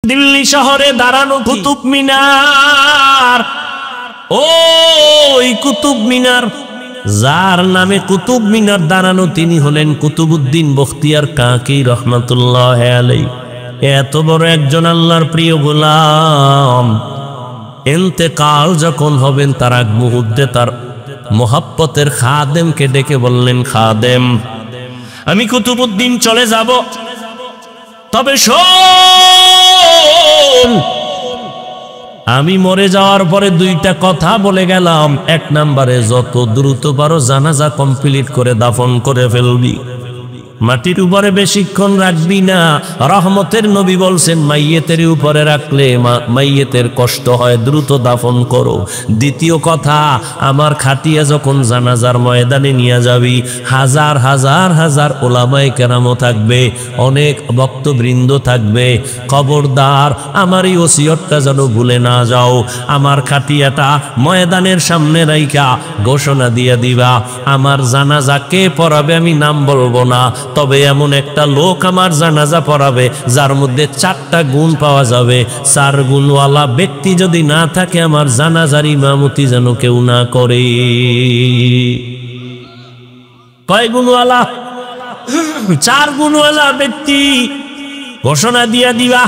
দিল্লি শহরে দাঁড়ানো কুতুব মিনার, ওই কুতুব মিনার, যার নামে কুতুব মিনার দাঁড়ানো তিনি হলেন কুতুবউদ্দিন বখতিয়ার কাকি রহমাতুল্লাহ আলাইহি। এত বড় একজন আল্লাহর প্রিয় গোলাম ইন্তেকাল যখন হবেন তার আগ মুহূর্তে তার মোহাব্বতের খাদেমকে ডেকে বললেন, খাদেম আমি কুতুবউদ্দিন চলে যাব, তবে শোন আমি মরে যাওয়ার পরে দুইটা কথা বলে গেলাম। এক নম্বরে যত দ্রুত পারো জানাজা কমপ্লিট করে দাফন করে ফেলবি, মাটির উপরে বেশিক্ষণ রাখবি না। রহমতের নবী বলছেন মাইয়েতের উপরে রাখলে মাইয়েতের কষ্ট হয়, দ্রুত দাফন করো। দ্বিতীয় কথা, আমার খাটিয়া যখন জানাজার ময়দানে নিয়ে যাবি, হাজার হাজার হাজার ওলামায়ে কেরামও থাকবে, অনেক ভক্তবৃন্দ থাকবে, খবরদার আমার এই ওসিয়তটা যেন ভুলে না যাও। আমার খাটিয়াটা ময়দানের সামনে রাইখা ঘোষণা দিয়ে দিবা, আমার জানাজা কে পড়াবে আমি নাম বলবো না, তবে এমন একটা লোক আমার জানাজা পড়াবে যার মধ্যে 4টা গুণ পাওয়া যাবে। 4 গুণওয়ালা ব্যক্তি যদি না থাকে আমার জানাজার ইমামতি যেন কেউ না করে। কয় গুণওয়ালা? 4 গুণওয়ালা ব্যক্তি ঘোষণা দিয়া দিবা।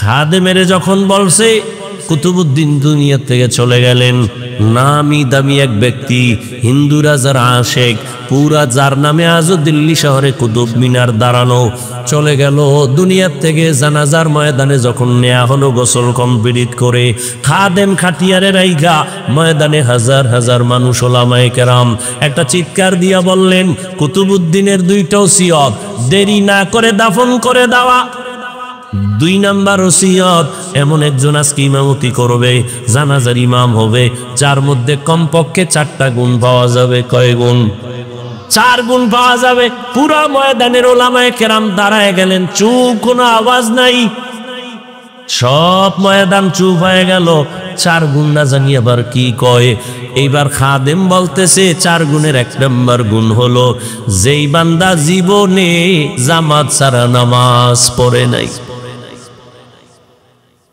খাদেমের যখন বলছে, কুতুবউদ্দিন দুনিয়া থেকে চলে গেলেন। নামি দামি এক ব্যক্তি, হিন্দু রাজার আশেক, পুরা যার নামে আজও দিল্লি শহরে কুতুব মিনার দাঁড়ানো, চলে গেল দুনিয়ার থেকে। জানাজার ময়দানে যখন নেয়া হলো গোসল কমপ্লিট করে, খাদেম খাটিয়ারে রাইগা ময়দানে হাজার হাজার মানুষ ওলামায়ে কেরাম একটা চিৎকার দিয়া বললেন, কুতুবউদ্দিনের 2টা ওসিয়ত দেরি না করে দাফন করে দেওয়া। 2 নাম্বার ওসিয়ত, এমন একজন আজকে ইমামতি করবে, জানাজার ইমাম হবে, যার মধ্যে কমপক্ষে 4টা গুণ পাওয়া যাবে। কয় গুণ? 4 গুণ পাওয়া যাবে। পুরা ময়দানের ওলামায়ে কেরাম দাঁড়ায় গেলেন, চুপ, কোনো আওয়াজ নাই, সব ময়দান চুপ হয়ে গেল। 4 গুণ না জানি আবার কি কয়। এইবার খাদেম বলতেছে 4 গুণের 1 নম্বর গুণ হলো, যেই বান্দা জীবনে জামাত ছাড়া নামাজ পড়ে নাই,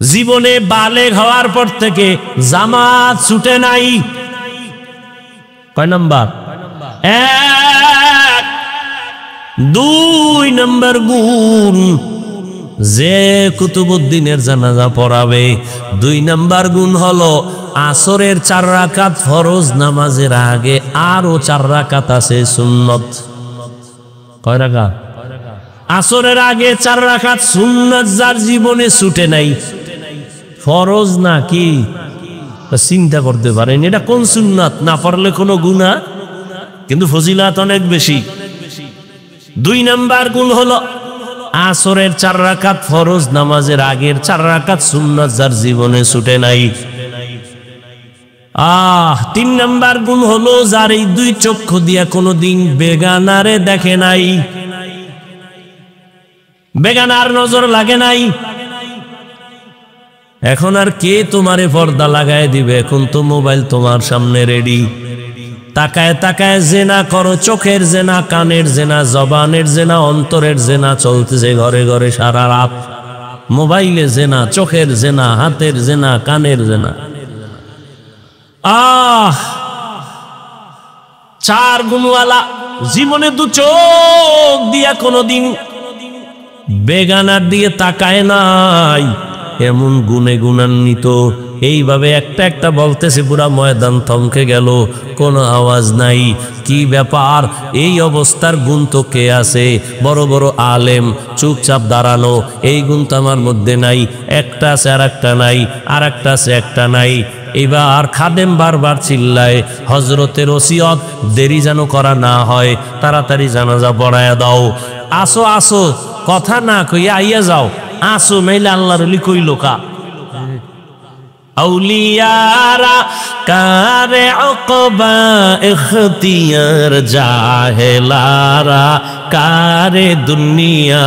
জীবনে বালেগ হওয়ার পর থেকে জামাত ছুটে নাই। কয় নাম্বার? 1। 2 নম্বর গুণ, যে কুতুবউদ্দিনের জানাজা পড়াবে। 2 নম্বর গুণ হলো আসরের 4 রাকাত ফরজ নামাজের আগে আরো 4 রাকাত আছে সুন্নত। কয় রাকাত? আসরের আগে 4 রাকাত সুন্নত, যার জীবনে ছুটে নাই, ফরজ না কি চিন্তা করতে পারেন এটা কোন সুন্নাত? না পড়লে কোনো গুনাহ, কিন্তু ফজিলত অনেক বেশি। 2 নম্বর গুণ হলো আসরের 4 রাকাত ফরজ নামাজের আগের 4 রাকাত সুন্নাত, যার জীবনে ছুটে নাই। 3 নম্বর গুণ হলো যার এই 2 চক্ষু দিয়া কোনোদিন বেগানারে দেখে নাই, বেগানার নজর লাগে নাই। এখন আর কে তোমারে পর্দা লাগায় দিবে? এখন তো মোবাইল তোমার সামনে রেডি। তাকায় তাকায় জেনা করো, চোখের জেনা, কানের জেনা, জবানের জেনা, অন্তরের জেনা চলতেছে ঘরে ঘরে সারা রাত। মোবাইলে জেনা, চোখের জেনা, হাতের জেনা, কানের জেনা। 4 গুণওয়ালা জীবনে 2 চোখ দিয়া কোনোদিন বেগানার দিয়ে তাকায় নাই, এমন গুণে গুণান্বিত। এইভাবে একটা একটা বলতেছে, পুরা ময়দান থমকে গেল, কোনো আওয়াজ নাই। কি ব্যাপার? এই অবস্থার গুণ তো কে আছে? বড় বড় আলেম চুপচাপ দাঁড়ানো, এই গুণ তো আমার মধ্যে নাই। একটা আছে আর একটা নাই, আর একটা আছে একটা নাই। এবার খাদেম বারবার চিল্লায়, হজরতের ওসিয়ত দেরি যেন করা না হয়, তাড়াতাড়ি জানাজা পড়ায়া দাও। আসো আসো, কথা না কইয়া আইয়া যাও, আসো, নাইলে আল্লাহর ওলি কইল কা। আউলিয়ারা কারে উকবা ইখতিয়ার, জাহেলারা কারে দুনিয়া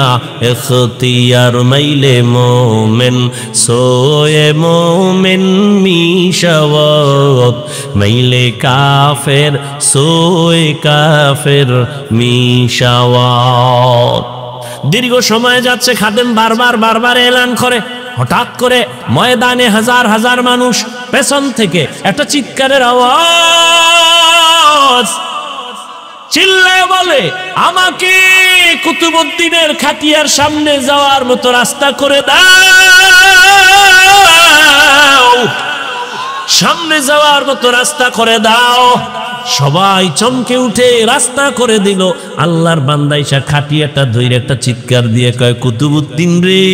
ইখতিয়ার। মাইলে মোমেন সোয়ে মোমেন মিশাওয়াত, মাইলে কাফের সোয়ে কাফের মিশাওয়াত। দীর্ঘ সময় যাচ্ছে, খাদেম বারবার এলান করে। হঠাৎ করে ময়দানে হাজার হাজার মানুষ, পেছন থেকে একটা চিৎকারের আওয়াজ, চিল্লায় বলে, আমাকে কুতুবউদ্দিনের খাটিয়ার সামনে যাওয়ার মতো রাস্তা করে দাও, সামনে যাওয়ার মতো রাস্তা করে দাও। সবাই চমকে উঠে রাস্তা করে দিল। আল্লাহর বান্দা ইসা খাটিয়াটা ধরে একটা চিৎকার দিয়ে কয়, কুতুবউদ্দিন রে,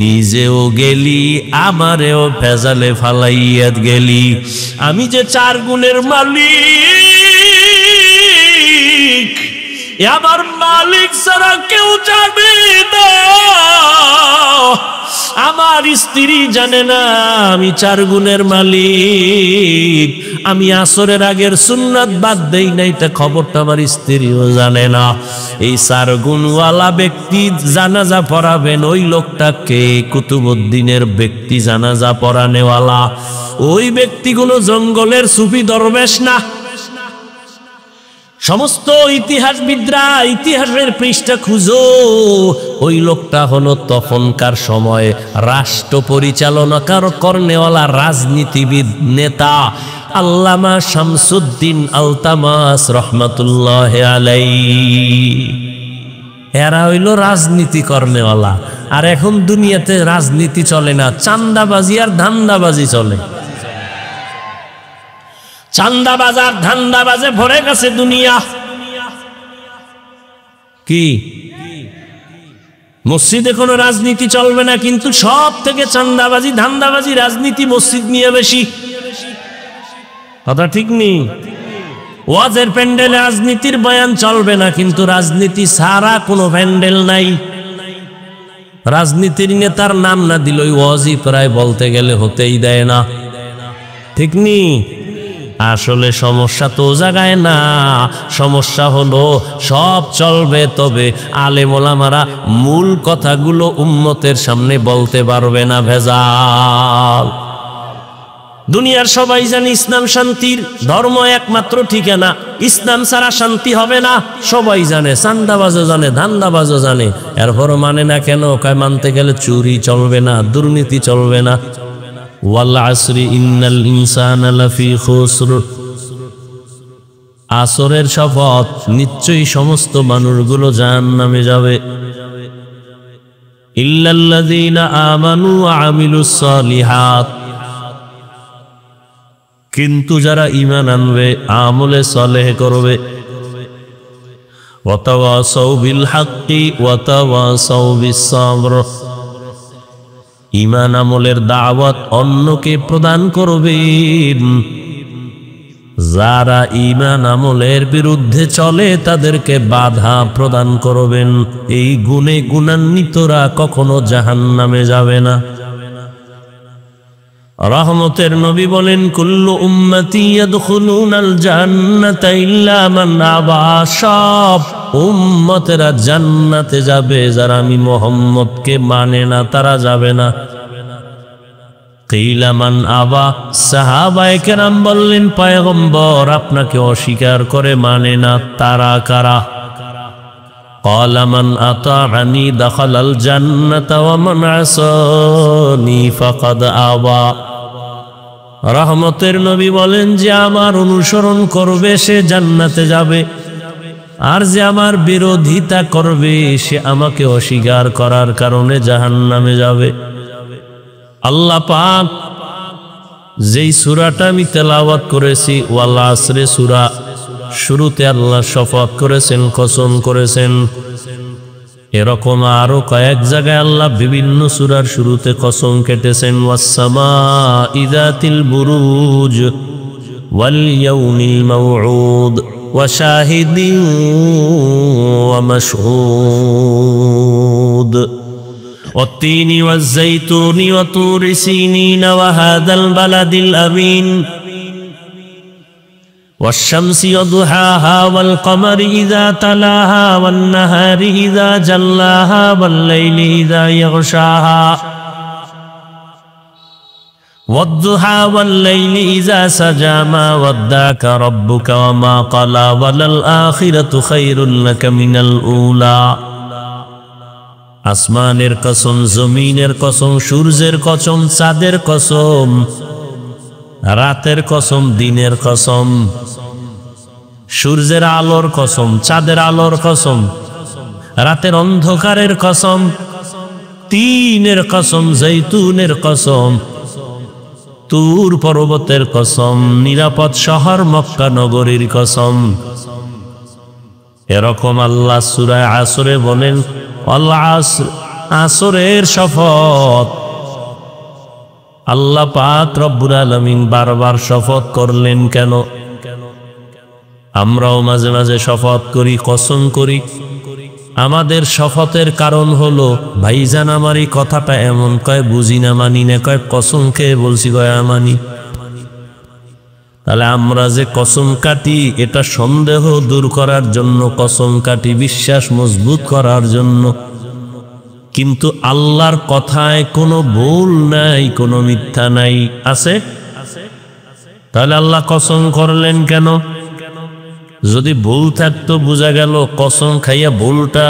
নিজেও গেলি, আমারেও ভেজালে ফালাইয়া গেলি। আমি যে 4 গুণের মালিক, আমার মালিক ছাড়া কেউ জানে না। আমার স্ত্রী জানে না আমি 4 গুণের মালিক। আমি আসরের আগের সুন্নাত বাদ দেই না, এটা খবরটা আমার স্ত্রীও জানে না। এই 4 গুণওয়ালা ব্যক্তি জানাজা পড়াবেন, ওই লোকটাকে কুতুবউদ্দিনের ব্যক্তি জানাজা পড়ানেওয়ালা। ওই ব্যক্তি কোনো জঙ্গলের সুফি দরবেশ না। সমস্ত ইতিহাসবিদরা ইতিহাসের পৃষ্ঠা খুঁজো, ওই লোকটা হলো তখনকার সময় রাষ্ট্র পরিচালনা করেওয়ালা রাজনীতিবিদ নেতা আল্লামা শামসুদ্দিন আলতামাস রহমাতুল্লাহ আলাইহি। এরা হইল রাজনীতি করেওয়ালা। আর এখন দুনিয়াতে রাজনীতি চলে না, চান্দাবাজি আর ধান্দাবাজি চলে। চান্দাবাজার ধান্দাবাজে ভরে গেছে দুনিয়া। কি মসজিদে কোনো রাজনীতি চলবে না, কিন্তু সব থেকে চান্দাবাজি, ধান্দাবাজি, রাজনীতি মসজিদ নিয়ে বেশি। কথা ঠিক নেই? ওয়াজের প্যান্ডেলে রাজনীতির বয়ান চলবে না, কিন্তু রাজনীতি ছাড়া কোনো প্যান্ডেল নাই। রাজনীতির নেতার নাম না দিল ওই ওয়াজই প্রায় বলতে গেলে হতেই দেয় না। ঠিক নেই? আসলে সমস্যা তো জায়গায় না, সমস্যা হলো সব চলবে, তবে আলেম ওলামারা মূল কথাগুলো উম্মতের সামনে বলতে পারবে না। ভেজাল। দুনিয়ার সবাই জানে ইসলাম শান্তির ধর্ম, একমাত্র ঠিকানা। ইসলাম ছাড়া শান্তি হবে না, সবাই জানে। চান্দাবাজও জানে, ধান্দাবাজও জানে, এরপরও মানে না কেন? কয় মানতে গেলে চুরি চলবে না, দুর্নীতি চলবে না। ওয়াল আসরি ইন্নাল ইনসানা লাফি খুসর, আসরের শপথ, নিশ্চয়ই সমস্ত মানুষগুলো জাহান্নামে যাবে। ইল্লাল্লাযীনা আমানু ওয়া আমিলুস সালিহাত, কিন্তু যারা ঈমান আনবে, আমলে সালেহ করবে। ওয়া তাওয়াসাউ বিল হাক্কি ওয়া তাওয়াসাউ বিস সাবর, ঈমান আমলের দাওয়াত অন্যকে প্রদান করবেন। যারা ঈমান আমলের বিরুদ্ধে চলে তাদেরকে বাধা প্রদান করবেন। এই গুণে গুণান্বিতরা কখনো জাহান্নামে যাবে না। রহমতের নবী বলেন, কুল্লু উম্মতি ইয়াদখুলুনাল জান্নাতা ইল্লা মান আবা, সব উম্মতেরা জান্নাতে যাবে, যারা আমি মুহাম্মদকে মানে না তারা যাবে না। কিলা মান আবা, সাহাবায়ে কেরাম বললেন, পয়গম্বর আপনাকে অস্বীকার করে মানে না তারা কারা? ক্বালা মান আতাআনি দাখালাল জান্নাতা ওয়া মান আসানি ফাকাদ আবা। রহমতের নবী বলেন, যে আমার অনুসরণ করবে সে জান্নাতে যাবে, আর যে আমার বিরোধিতা করবে সে আমাকে অস্বীকার করার কারণে জাহান্নামে যাবে। আল্লাহ পাক যেই সূরাটা আমি তেলাওয়াত করেছি, ওয়াল আসরে সূরা, শুরুতে আল্লাহ শপথ করেছেন, কসম করেছেন। এরকম আরো কয়েক জায়গায় আল্লাহ বিভিন্ন সূরার শুরুতে কসম কেটেছেন। ওয়াস সামাঈ যাতিল বুরুজ ওয়াল ইয়াউমিল মাউউদ ওয়া শাহিদিন ওয়া মাশহুদ والتين والزيتون وطور سينين وهذا البلد الأمين والشمس وضحاها والقمر إذا تلاها والنهار إذا جلاها والليل إذا يغشاها والضحى والليل إذا سجى ما ودعك ربك وما قلى وللآخرة خير لك من الأولى আসমানের কসম, জমিনের কসম, সূর্যের কসম, চাঁদের কসম, রাতের কসম, দিনের কসম, সূর্যের আলোর কসম, চাঁদের আলোর কসম, রাতের অন্ধকারের কসম, তিনের কসম, জৈতুনের কসম, তুর পর্বতের কসম, নিরাপদ শহর মক্কা নগরীর কসম। এরকম আল্লাহ সূরা আসরে বলেন, আল আসর, আসরের শপথ। আল্লাহ পাক রব্বুল আলামিন বারবার শপথ করলেন কেন? আমরাও মাঝে মাঝে শপথ করি, কসম করি। আমাদের শপথের কারণ হলো, ভাইজান আমার এই কথাটা এমন, কয় বুঝি না, মানি না, কয় কসম খেয়ে বলছি, কয় মানি। তাহলে আমরা যে কসম কাটি, এটা সন্দেহ দূর করার জন্য কসম কাটি, বিশ্বাস মজবুত করার জন্য। কিন্তু আল্লাহর কথায় কোনো ভুল নাই, কোনো মিথ্যা নাই, আছে? তাহলে আল্লাহ কসম করলেন কেন? যদি ভুল থাকতো বোঝা গেল কসম খাইয়া ভুলটা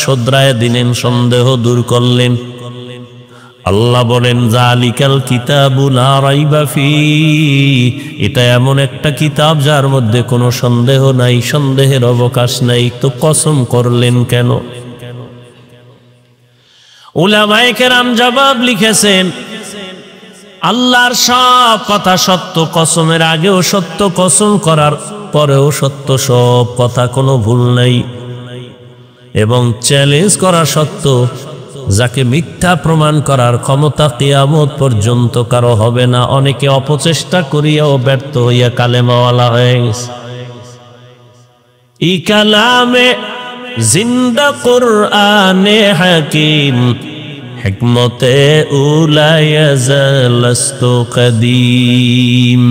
শোধরায় দিলেন, সন্দেহ দূর করলেন। আল্লাহ বলেন, যালিকাল কিতাবু লা রাইবা ফীহি, এটা এমন একটা কিতাব যার মধ্যে কোনো সন্দেহ নাই, সন্দেহের অবকাশ নাই। তো কসম করলেন কেন? উলামায়ে কেরাম জবাব লিখেছেন, আল্লাহর সব কথা সত্য, কসমের আগেও সত্য, কসম করার পরেও সত্য, সব কথা কোনো ভুল নাই। এবং চ্যালেঞ্জ করা সত্য, যাকে মিথ্যা প্রমাণ করার ক্ষমতা কিয়ামত পর্যন্ত কারো হবে না। অনেকে অপচেষ্টা করিয়াও ব্যর্থ হইয়া কালেমাওয়ালা হয়ে গেছে। ই কালামে জিন্দা কুরআনে হাকিম, হিকমতে উলায়াজালস্তু কদিম।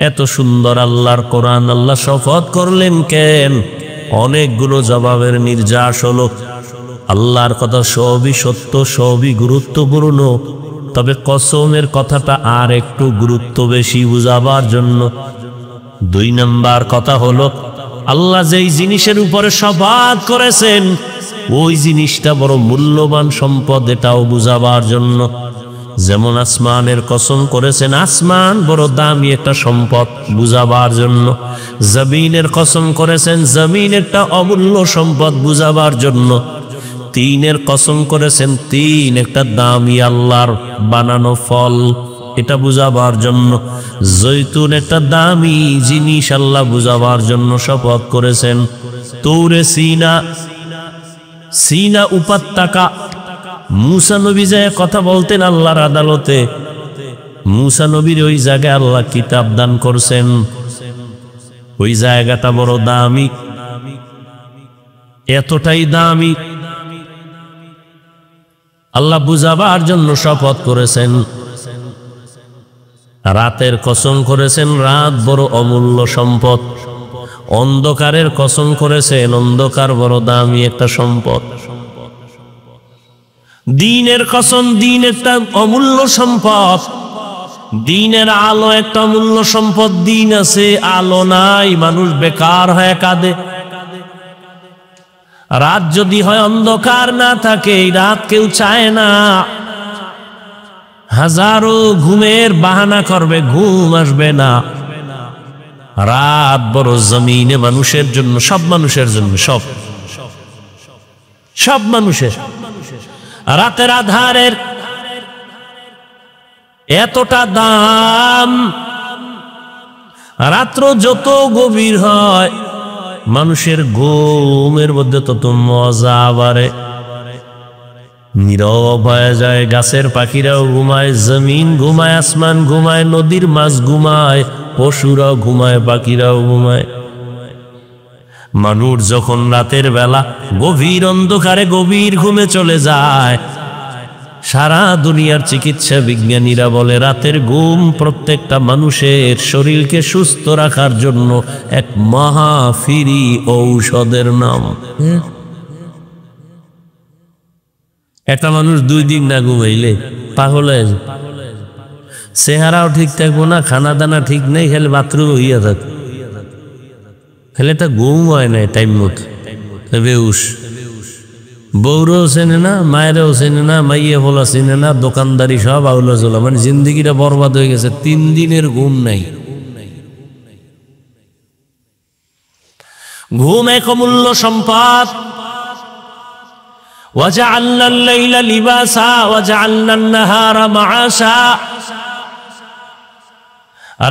এত সুন্দর আল্লাহর কোরআন, আল্লাহ শপথ করলেন কেন? অনেকগুলো জবাবের নির্যাস হলো। আল্লাহর কথা সবই সত্য, সবই গুরুত্বপূর্ণ, তবে কসমের কথাটা আর একটু গুরুত্ব বেশি বুঝাবার জন্য। 2 নাম্বার কথা হলো, আল্লাহ যেই জিনিসের উপরে শপথ করেছেন ওই জিনিসটা বড় মূল্যবান সম্পদ, এটাও বুঝাবার জন্য। যেমন আসমানের কসম করেছেন, আসমান বড় দামি একটা সম্পদ, বুঝাবার জন্য। জমিনের কসম করেছেন, জমিন একটা অমূল্য সম্পদ, বুঝাবার জন্য। তিনের কসম করেছেন, তিন একটা দামি আল্লাহর বানানো ফল, এটা বুঝাবার জন্য। জৈতুন একটা দামি জিনিস, আল্লাহ বুঝাবার জন্য শপথ করেছেন। তুরে সিনা, সিনা উপত্যকা, মুসা নবী যায় কথা বলতেন আল্লাহর আদালতে। মুসা নবীর ওই জায়গায় আল্লাহ কিতাব দান করছেন। ওই জায়গাটা বড় দামি, এতটাই দামি আল্লাহ বুঝাবার জন্য শপথ করেছেন। রাতের কসম করেছেন, রাত বড় অমূল্য সম্পদ। অন্ধকারের কসম করেছেন, অন্ধকার বড় দামি একটা সম্পদ। দিনের কসম, দিন একটা অমূল্য সম্পদ। দিনের আলো একটা অমূল্য সম্পদ। দিন আছে, আলো নাই, মানুষ বেকার হয়ে কাঁদে। রাত যদি হয়, অন্ধকার না থাকে, এই রাত কেউ চায় না। হাজারো ঘুমের বাহানা করবে, ঘুম আসবে না। রাত বড় জমিনে মানুষের জন্য, সব মানুষের জন্য, সব মানুষের। রাতের আধারের এতটা দাম, রাত্র যত গভীর হয় মানুষের ঘুমের মধ্যে তত মজা বাড়ে। নীরব হয়ে যায়, গাছের পাখিরাও ঘুমায়, জমিন ঘুমায়, আসমান ঘুমায়, নদীর মাছ ঘুমায়, পশুরাও ঘুমায়, পাখিরাও ঘুমায়। মানুষ যখন রাতের বেলা গভীর অন্ধকারে গভীর ঘুমে চলে যায়, সারা দুনিয়ার চিকিৎসা বিজ্ঞানীরা বলে রাতের ঘুম প্রত্যেকটা মানুষের শরীরকে সুস্থ রাখার জন্য এক মহা ফ্রি ঔষধের নাম। একটা মানুষ 2 দিন না ঘুমাইলে পাগল হয়ে যায়। চেহারাও ঠিক থাকবো না, খানা দানা ঠিক নেই, খেলে বাথরুম হইয়া থাক, খেলে তা ঘুম হয় না টাইম মতো, বেউস। বউরও চেনে না, মায়েরও চেনে না, মাইয়ে বলা চেনে না, দোকানদারি সব আউলা চলা, মানে জিন্দিগিটা বরবাদ হয়ে গেছে। 3 দিনের ঘুম নাই। ঘুম এক অমূল্য সম্পদ। ওয়াজআলনা আল-লাইলা লিবাসা ওয়াজআলনা আন-নাহারা মাআশা।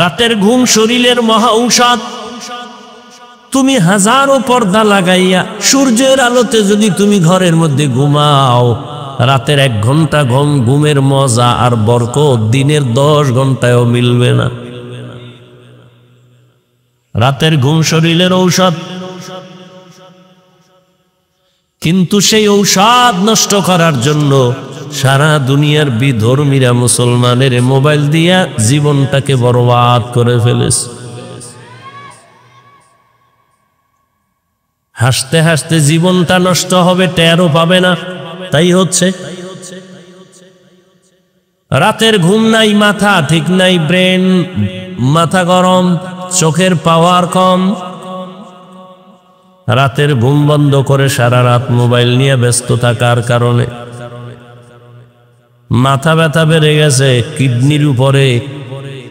রাতের ঘুম শরীরের মহা ঔষধ। তুমি হাজারো পর্দা লাগাইয়া সূর্যের আলোতে যদি তুমি ঘরের মধ্যে ঘুমাও, রাতের 1 ঘন্টা ঘুমের মজা আর বরকত দিনের 10 ঘন্টায়ও মিলবে না। রাতের ঘুম শরীরের ঔষধ, কিন্তু সেই ঔষধ নষ্ট করার জন্য সারা দুনিয়ার বিধর্মীরা মুসলমানের মোবাইল দিয়া জীবনটাকে বরবাদ করে ফেলেছে। হাসতে হাসতে জীবনটা নষ্ট হবে, টেরও পাবে না। তাই হচ্ছে রাতের ঘুম নাই, মাথা ঠিক নাই, ব্রেন মাথা গরম, চোখের পাওয়ার কম। রাতের ঘুম বন্ধ করে সারা রাত মোবাইল নিয়ে ব্যস্ত থাকার কারণে মাথা ব্যথা বেড়ে গেছে, কিডনির উপরে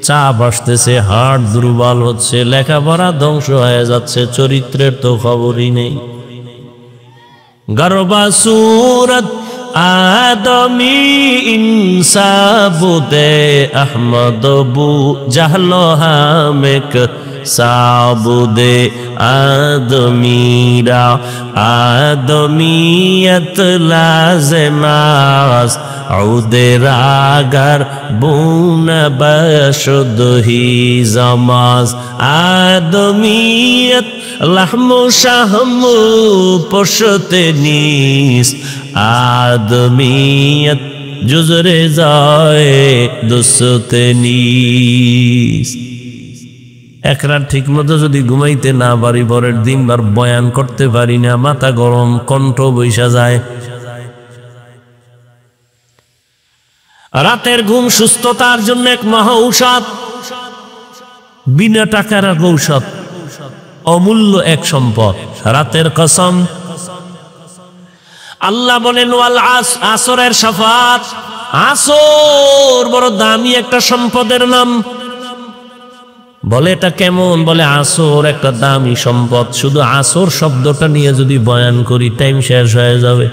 চাপ আসতেছে, হার্ট দুর্বল হচ্ছে, লেখাপড়া ধ্বংস হয়ে যাচ্ছে, চরিত্রের তো খবরই নেই। গরবা সুরত আদমি ইনসাবুদে আহমদ বু জাহলো হামেক সাবুদে আদমিরা আদমিয়ত লাজমাস আউদে রাগার বুনা বশুদ হি জামাজ আদমিয়ত লাহমু শাহমু পশতে নিস আদমিয়ত জুজরে যায় দুসতে নিস। এক রাত ঠিক মতো যদি ঘুমাইতে না পারি, পরের দিন বার বয়ান করতে পারি না, মাথা গরম, কণ্ঠ বৈশা যায়। রাতের ঘুম সুস্থতার জন্য এক মহা ঔষধ, বিনা টাকার ঔষধ, অমূল্য এক সম্পদ। রাতের কসম, আল্লাহ বলেন ওয়াল আসরের শফাত, আসর বড় দামি একটা সম্পদের নাম। বলে এটা কেমন? বলে আসর একটা দামি সম্পদ, শুধু আসর শব্দটা নিয়ে যদি বয়ান করি টাইম শেষ হয়ে যাবে।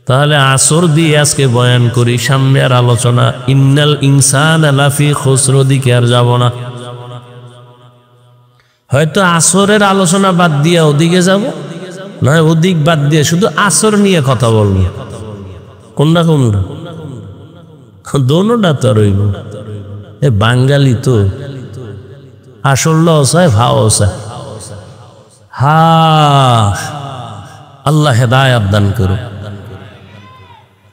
তাহলে আসর দিয়ে আজকে বয়ান করি, সামনে আর আলোচনা ইন্নাল ইনসানা লাফি খুসর দিকে আর যাব না। হয়তো আসরের আলোচনা বাদ দিয়ে ওদিকে যাব, নয় ওদিক বাদ দিয়ে শুধু আসর নিয়ে কথা বলবো। কোনটা কোনটা? দোনোটা তো রইব। এ বাঙালি তো আসল চায়, ভাও চায়। হা, আল্লাহ হেদায়াত দান করো।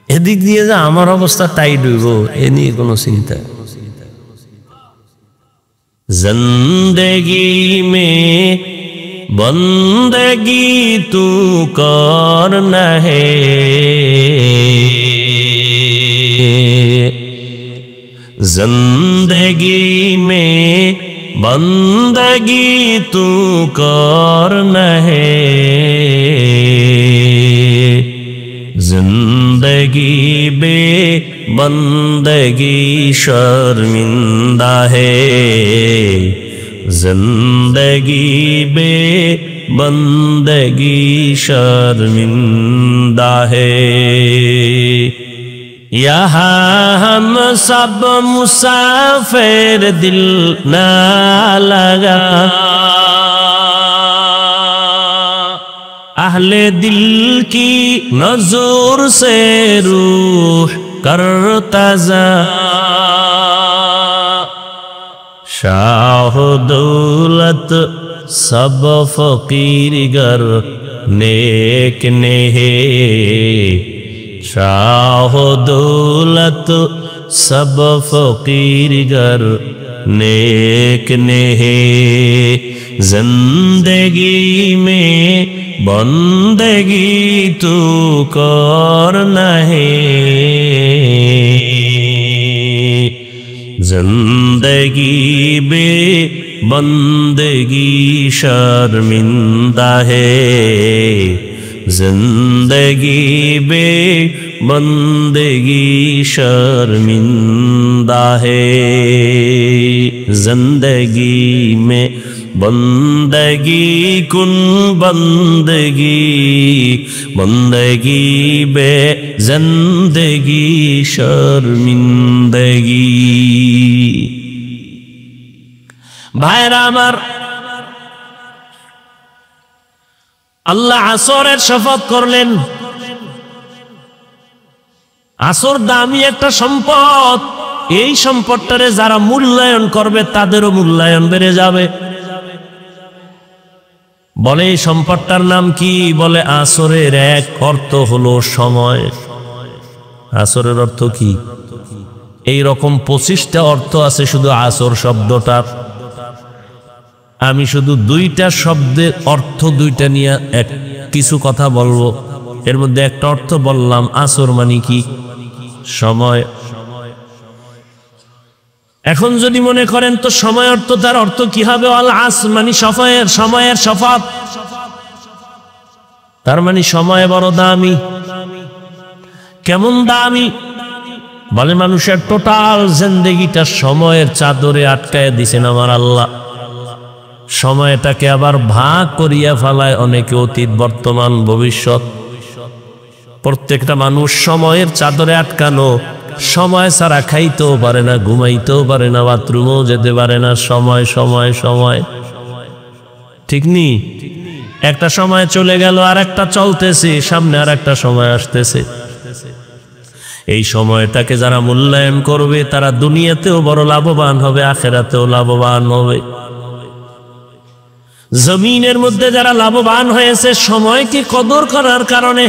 এদিক দিয়ে যে আমার অবস্থা টাইট হইব এ নিয়ে কোনো চিন্তা। জিন্দেগি মে বন্দেগি তু করনা হে, जिंदगी में बंदगी तू करना है, जिंदगी बे बंदगी शर्मिंदा है, जिंदगी बे बंदगी शर्मिंदा है। यहाँ हम सब मुसाफिर दिल ना लगा, अहले दिल की नजर से रूह करता जा, शाह दौलत सब फकीर गर नेक ने है, शाह दौलत सब फकीर गर नेक ने है, जिंदगी में बंदगी तू करना है, जिंदगी में बंदगी शर्मिंदा है, जिंदगी बे बंदगी शर्मिंदा है, जिंदगी में बंदगी कुन बंदगी, बंदगी बे जिंदगी शर्मिंदगी। भाईरा आमार, আল্লাহ আসরের শপথ করলেন। আসর দামি একটা সম্পদ, এই সম্পদটারে যারা মূল্যায়ন করবে তাদেরও মূল্যায়ন বেড়ে যাবে। বলে এই সম্পদটার নাম কি? বলে আসরের এক অর্থ হলো সময়। আসরের অর্থ কি? এই রকম 25টা অর্থ আছে শুধু আসর শব্দটার। আমি শুধু 2টা শব্দের অর্থ 2টা নিয়ে কিছু কথা বলবো। এর মধ্যে একটা অর্থ বললাম আসর মানে কি? সময়। এখন যদি মনে করেন তো সময় অর্থ, তার অর্থ কি হবে? আল আস মানে সময়ের শপথ, তার মানে সময় বড় দামি। কেমন দামি? বলে মানুষের টোটাল জিন্দেগিটা সময়ের চাদরে আটকায় দিছেন আমার আল্লাহ। সময়টাকে আবার ভাগ করিয়া ফেলায় অনেকে, অতীত, বর্তমান, ভবিষ্যৎ। প্রত্যেকটা মানুষ সময়ের চাদরে আটকানো। সময় ছাড়া খাইতেও পারে না, ঘুমাইতেও পারে না, বাথরুমেও যেতে পারে না। সময় সময় সময়, ঠিক নি? একটা সময় চলে গেল, আর একটা চলতেছে, সামনে আর একটা সময় আসতেছে। এই সময়টাকে যারা মূল্যায়ন করবে তারা দুনিয়াতেও বড় লাভবান হবে, আখিরাতেও লাভবান হবে। জমিনের মধ্যে যারা লাভবান হয়েছে সময়কে কদর করার কারণে,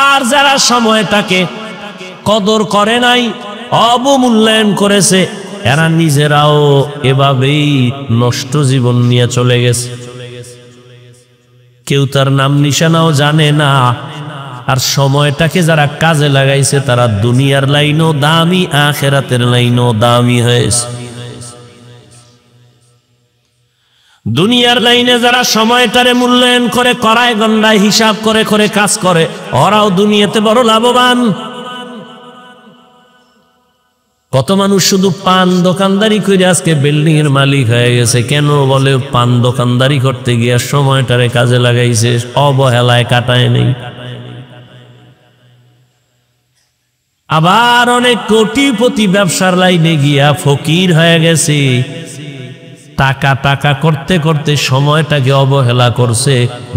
আর যারা সময়টাকে কদর করে নাই, অবমূল্যায়ন করেছে, এরা নিজেরাও এভাবেই নষ্ট জীবন নিয়ে চলে গেছে। কেউ তার নাম নিশানাও জানে না। আর সময়টাকে যারা কাজে লাগাইছে তারা দুনিয়ার লাইনও দামি, আখিরাতের লাইনও দামি হয়েছে। দুনিয়ার লাইনে যারা সময়টারে মূল্যায়ন করে, করায় গন্ডায় হিসাব করে করে কাজ করে, ওরাও দুনিয়াতে বড় লাভবান। কত মানুষ শুধু পান দোকানদারি করে আজকে বিল্ডিং এর মালিক হয়ে গেছে। কেন? বলে পান দোকানদারি করতে গিয়ে সময়টারে কাজে লাগাইছে, অবহেলায় কাটায় নেই। আবার অনেক কোটিপতি ব্যবসার লাইনে গিয়া ফকির হয়ে গেছে। টাকা টাকা করতে করতে সময়টাকে অবহেলা করছে,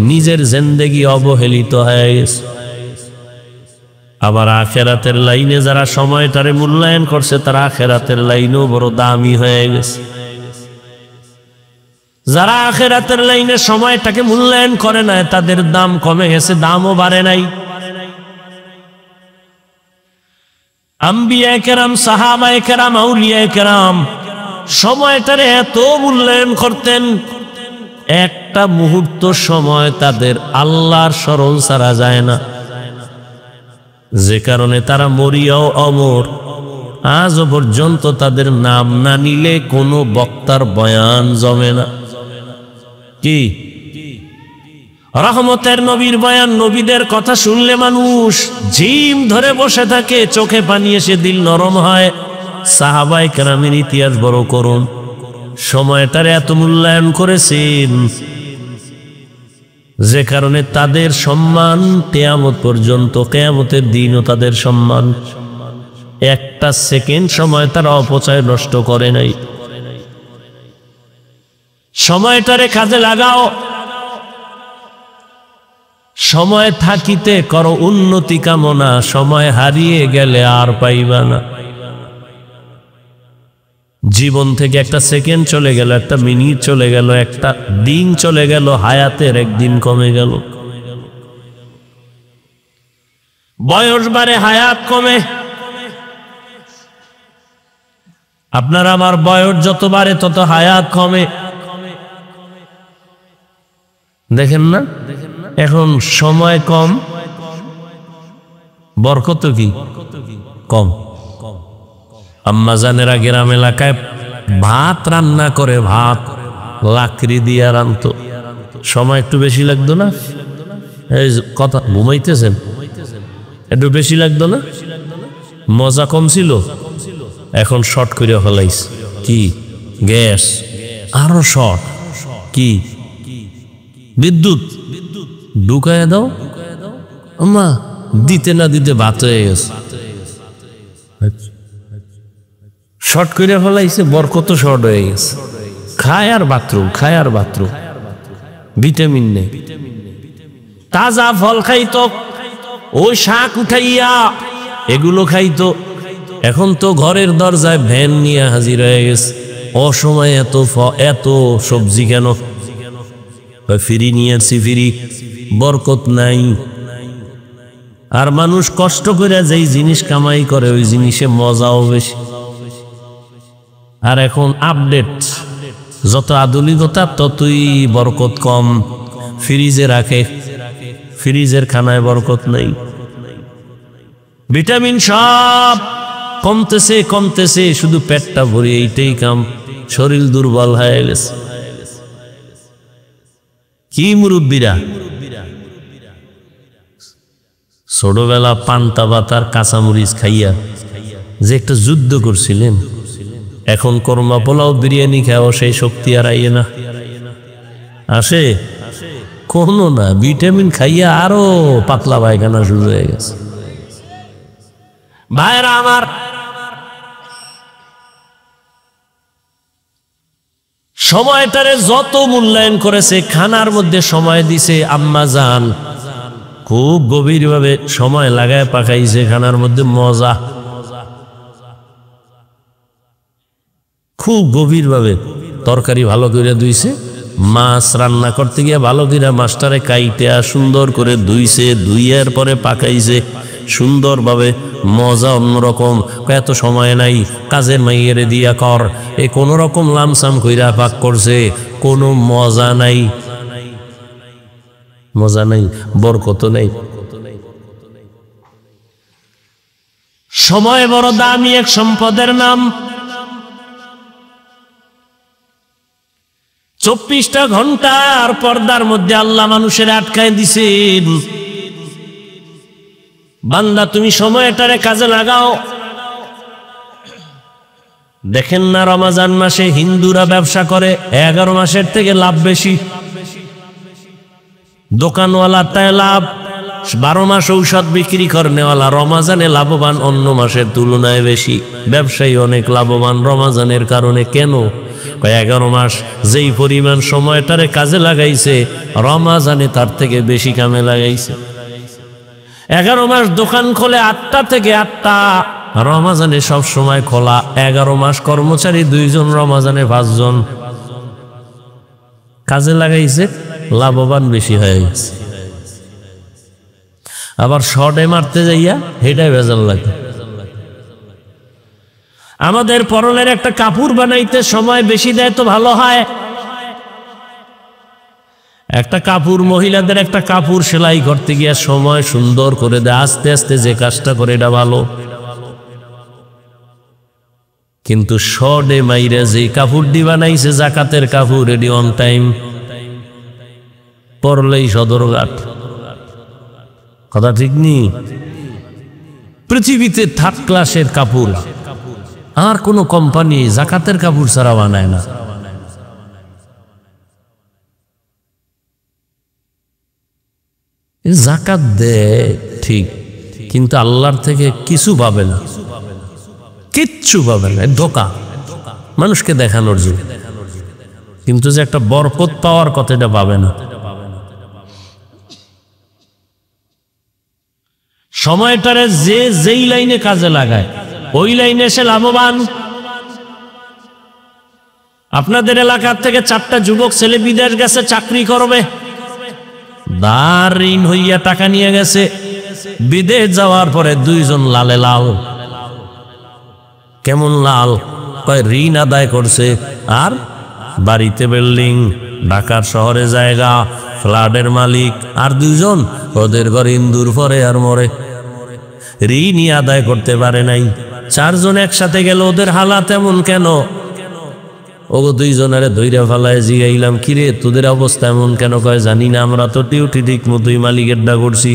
নিজের জিন্দেগি অবহেলিত হয়ে গেছে। আবার আখিরাতের লাইনে যারা সময়টারে মূল্যায়ন করছে তারা আখিরাতের লাইনেও বড় দামি হয়ে গেছে। যারা আখিরাতের লাইনে সময়টাকে মূল্যায়ন করে না তাদের দাম কমে গেছে, দামও বাড়ে নাই। আম্বিয়া কেরাম, সাহাবায়ে কেরাম, আউলিয়া কেরাম সময়টারে এত মূল্যায়ন করতেন, একটা মুহূর্ত সময় তাদের আল্লাহর স্মরণ ছাড়া যায় না, যে কারণে তারা মরিয়াও অমর। আজও পর্যন্ত তাদের নাম না নিলে কোনো বক্তার বয়ান জমে না। কি রহমতের নবীর বয়ান, নবীদের কথা শুনলে মানুষ জিম ধরে বসে থাকে, চোখে পানি এসে দিল নরম হয়। সাহাবায়ে কেরামের ইতিহাস বড় করুন, সময়টারে এত মূল্যায়ন করেছেন যে কারণে তাদের সম্মান কিয়ামত পর্যন্ত, কিয়ামতের দিনও তাদের সম্মান। একটা সেকেন্ড সময় তারা অপচয় নষ্ট করে নাই। সময়টারে কাজে লাগাও, সময় থাকিতে করো উন্নতি কামনা, সময় হারিয়ে গেলে আর পাইবা না। জীবন থেকে একটা সেকেন্ড চলে গেল, একটা মিনিট চলে গেল, একটা দিন চলে গেল, হায়াতের একদিন কমে গেল। বয়স বাড়ে, হায়াত কমে। আপনার আমার বয়স যত বাড়ে তত হায়াত কমে। দেখেন না এখন সময় কম, বরকত কি কম। আম্মা জানেরা গ্রাম এলাকায় ভাত রান্না করে, ভাত লাকড়ি দিয়ে রান্নত, সময় একটু বেশি লাগতো না? এই কথা ঘুমাইতেছেন, একটু বেশি লাগতো না? মজা কম ছিল, এখন শর্ট করে ফেলাইস। কি গ্যাস? আরো শর্ট। কি বিদ্যুৎ? ঢুকায় দাও। আম্মা দিতে না দিতে ভাত হয়ে গেছে। শর্ট করে ফেলাইছে, বরকত শর্ট হয়ে গেছে। খায় আর বাথরুম, খায় আর বাথরুম। ভিটামিন নেই। তাজা ফল খাইতো, ওই শাক উঠাইয়া এগুলো খাইতো। এখন তো ঘরের দরজায় ভ্যান নিয়ে হাজির হয়ে গেছে। অসময়ে এত সবজি কেন? ফিরি নিয়ে আসছি, ফিরি, বরকত নাই। আর মানুষ কষ্ট করে যেই জিনিস কামাই করে ওই জিনিসে মজাও বেশি। আর এখন আপডেট, যত আধুনিকতা ততই বরকত কম। ফ্রিজে রাখে, ফ্রিজের খানায় বরকত নেই। ভিটামিন সব কমতেছে কমতেছে, শুধু পেটটা ভরে এইটাই কাম। শরীর দুর্বল হয়ে গেছে। কি মুরব্বীরা ছোটবেলা পান্তা ভাত আর কাঁচামরিচ খাইয়া যে একটা যুদ্ধ করছিলেন, এখন কর্মা পোলাও বিরিয়ানি খাও সেই শক্তি আর আইয়ে না। আসে কোনো না, ভিটামিন খাইয়া আরো পাতলা পায়খানা শুরু হয়ে গেছে। ভাইরা আমার, সময়টারে যত মূল্যায়ন করেছে, খানার মধ্যে সময় দিছে আম্মা জান, খুব গভীরভাবে সময় লাগায় পাকাইছে খানার মধ্যে মজা, খুব গভীরভাবে। তরকারি ভালো করে ধুইছে, মাছ রান্না করতে গিয়ে ভালো করে মাছটারে কাইটা সুন্দর করে ধুইছে, ধুইয়ার পরে পাকাইছে সুন্দরভাবে, মজা অন্যরকম। এত সময় নাই, কাজের মাইয়েরে দিয়া কর, এ কোন রকম লামসাম কইরা পাক করছে, কোনো মজা নাই, মজা নাই, বরকত নাই। সময় বড় দামি এক সম্পদের নাম। 24টা ঘন্টার পর্দার মধ্যে আল্লাহ মানুষের আটকায় দিছেন। বান্দা তুমি সময়টারে কাজে লাগাও। দেখেন না রমজান মাসে হিন্দুরা ব্যবসা করে 11 মাসের থেকে লাভ বেশি। দোকানওয়ালা তাই লাভ, 12 মাস ঔষধ বিক্রি করনেওয়ালা রমজানে লাভবান অন্য মাসের তুলনায় বেশি। ব্যবসায়ী অনেক লাভবান রমজানের কারণে। কেন? 11 মাস যেই পরিমাণ সময়টারে কাজে লাগাইছে, রমজানে তার থেকে বেশি কামে লাগাইছে। 11 মাস দোকান খোলে 8টা থেকে 8টা, রমজানে সব সময় খোলা। 11 মাস কর্মচারী 2 জন, রমজানে 5 জন। কাজে লাগাইছে, লাভবান বেশি হয়ে গেছে। আবার শর্টে মারতে যাইয়া হেটাই ভেজাল লাগে। আমাদের পরনের একটা কাপড় বানাইতে সময় বেশি দেয় তো ভালো হয়। একটা কাপড়, মহিলাদের একটা কাপড় সেলাই করতে গিয়ে সময় সুন্দর করে দেয়, আস্তে আস্তে যে কাজটা করে এটা ভালো। কিন্তু শর্টে মাইরা যে কাপড়টি বানাইছে জাকাতের কাপড়, এটি অন টাইম পরলেই সদরঘাট। কথা ঠিক নি? পৃথিবীতে 3rd ক্লাসের কাপড় আর কোন কোম্পানি জাকাতের কাপড় ছাড়া বানায় না। জাকাত দেয় ঠিক, কিন্তু আল্লাহর থেকে কিছু পাবে না, কিচ্ছু পাবে না। ধোঁকা, মানুষকে দেখানোর জন্য। কিন্তু যে একটা বরকত পাওয়ার কথা, এটা পাবে না। সময়টারে যে যেই লাইনে কাজে লাগায় ওই লাইনে সে লাভবান। আপনাদের এলাকার থেকে 4টা যুবক ছেলে বিদেশ গেছে চাকরি করবে, দার ঋণ হইয়া টাকা নিয়ে গেছে। বিদেশ যাওয়ার পরে 2 জন লালে লাল। কেমন লাল? কয় ঋণ আদায় করছে আর বাড়িতে বিল্ডিং, ঢাকার শহরে জায়গা, ফ্ল্যাটের মালিক। আর 2 জন ওদের ঘরে ইন্দুর পরে আর মরে, ঋণই আদায় করতে পারে নাই। 4 জন একসাথে গেল, ওদের হালাত এমন কেন? ওগো দুইজনারে ধইরা ফেলায় জিগাইলাম, কিরে তোদের অবস্থা এমন কেন? কয় জানি না, আমরা তো ডিউটি ঠিক মতোই মালিকের ডা করছি।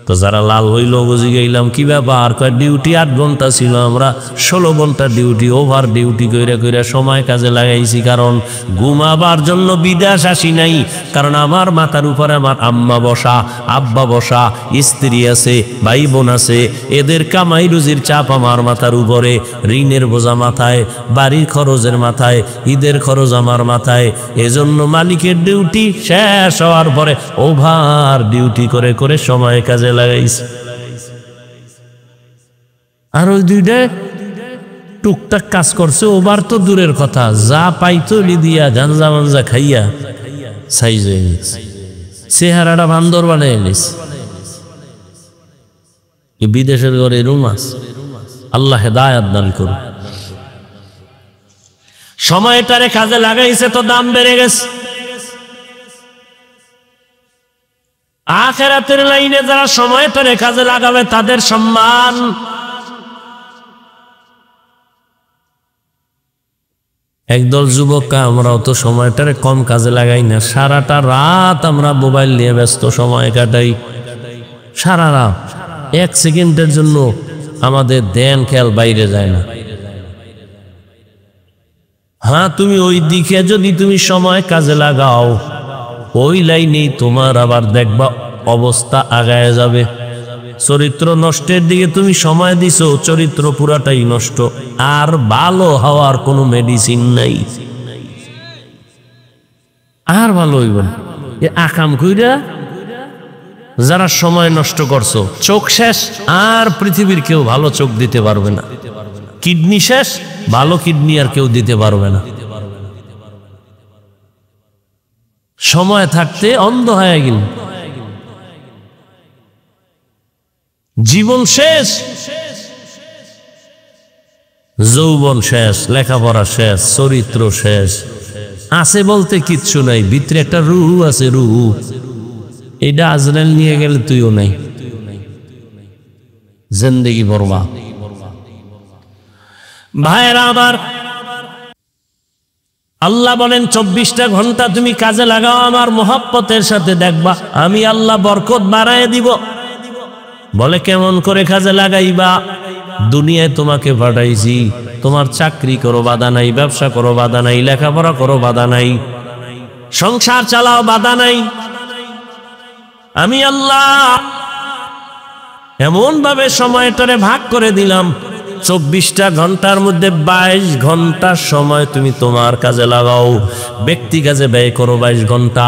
তো যারা লাল হইল ওগো জিগাইলাম কি ব্যাপার? কয় ডিউটি 8 ঘন্টা ছিল, আমরা 16 ঘন্টা ডিউটি ওভার ডিউটি কইরা কইরা সময় কাজে লাগাইছি। কারণ ঘুমাবার জন্য বিদেশ আসি নাই, কারণ আমার মাথার উপরে আমার আম্মা বসা, আব্বা বসা, স্ত্রী আছে, ভাই বোন আছে, এদের কামাই রুজির চাপ আমার মাথার উপরে, ঋণের বোঝা মাথায়, বাড়ির খরচের মাথায়, ঈদের খরচ আমার মাথায়। এজন্য মালিকের ডিউটি শেষ হওয়ার পরে ওভার ডিউটি করে করে সময় কাজে লাগাইছে। আর ওই দুইটা টুকটাক কাজ করছে, ওভার তো দূরের কথা, যা পাইতো দিয়া গাঞ্জা মাঞ্জা খাইয়া সাইজ হয়ে গেছে, চেহারাটা বান্দর বানিয়ে নিছে। বিদেশের ঘরে রুমাস, আল্লাহ হেদায়াত দান করুন। সময়টারে কাজে লাগাইছে তো দাম বেড়ে গেছে। আখিরাতের লাইনে যারা সময়টারে কাজে লাগাবে তাদের সম্মান। একদল যুবক, আমরাও তো সময়টারে কম কাজে লাগাই না, সারাটা রাত আমরা মোবাইল নিয়ে ব্যস্ত সময় কাটাই। সারা রাত 1 সেকেন্ডের জন্য আমাদের ধ্যান খেয়াল বাইরে যায় না। হ্যাঁ, তুমি ওই দিকে যদি তুমি সময় কাজে লাগাও, ওই লাইনেই তোমার আবার দেখবা অবস্থা আগায় যাবে। চরিত্র নষ্টের দিকে তুমি সময় দিছো, চরিত্র পুরাটাই নষ্ট, আর ভালো হওয়ার কোনো মেডিসিন নাই। আর ভালো হইব না। এ আকাম কইরা যারা সময় নষ্ট করছো, চোখ শেষ, আর পৃথিবীর কেউ ভালো চোখ দিতে পারবে না। কিডনি শেষ, ভালো কিডনি আর কেউ দিতে পারবে না। সময় থাকতে অন্ধ হয়ে গেল, জীবন শেষ, যৌবন শেষ, লেখাপড়া শেষ, চরিত্র শেষ, আছে বলতে কিচ্ছু নাই। ভিতরে একটা রুহু আছে, রুহু, এটা আজরাইল নিয়ে গেলে তুইও নাই, জিন্দেগি বরবাদ। ভাইরা আমার, আল্লাহ বলেন 24টা ঘন্টা তুমি কাজে লাগাও আমার মহব্বতের সাথে, দেখবা আমি আল্লাহ বরকত বাড়ায় দিব। বলে কেমন করে কাজে লাগাইবা? দুনিয়ায় তোমাকে পাঠাইছি, তোমার চাকরি করো বাধা নাই, ব্যবসা করো বাধা নাই, লেখাপড়া করো বাধা নাই, সংসার চালাও বাধা নাই। আমি আল্লাহ এমন ভাবে সময়টারে ভাগ করে দিলাম, 24টা ঘন্টার মধ্যে 22 ঘন্টা সময় তুমি তোমার কাজে লাগাও। ব্যক্তি কাজে ব্যয় করো 22 ঘন্টা,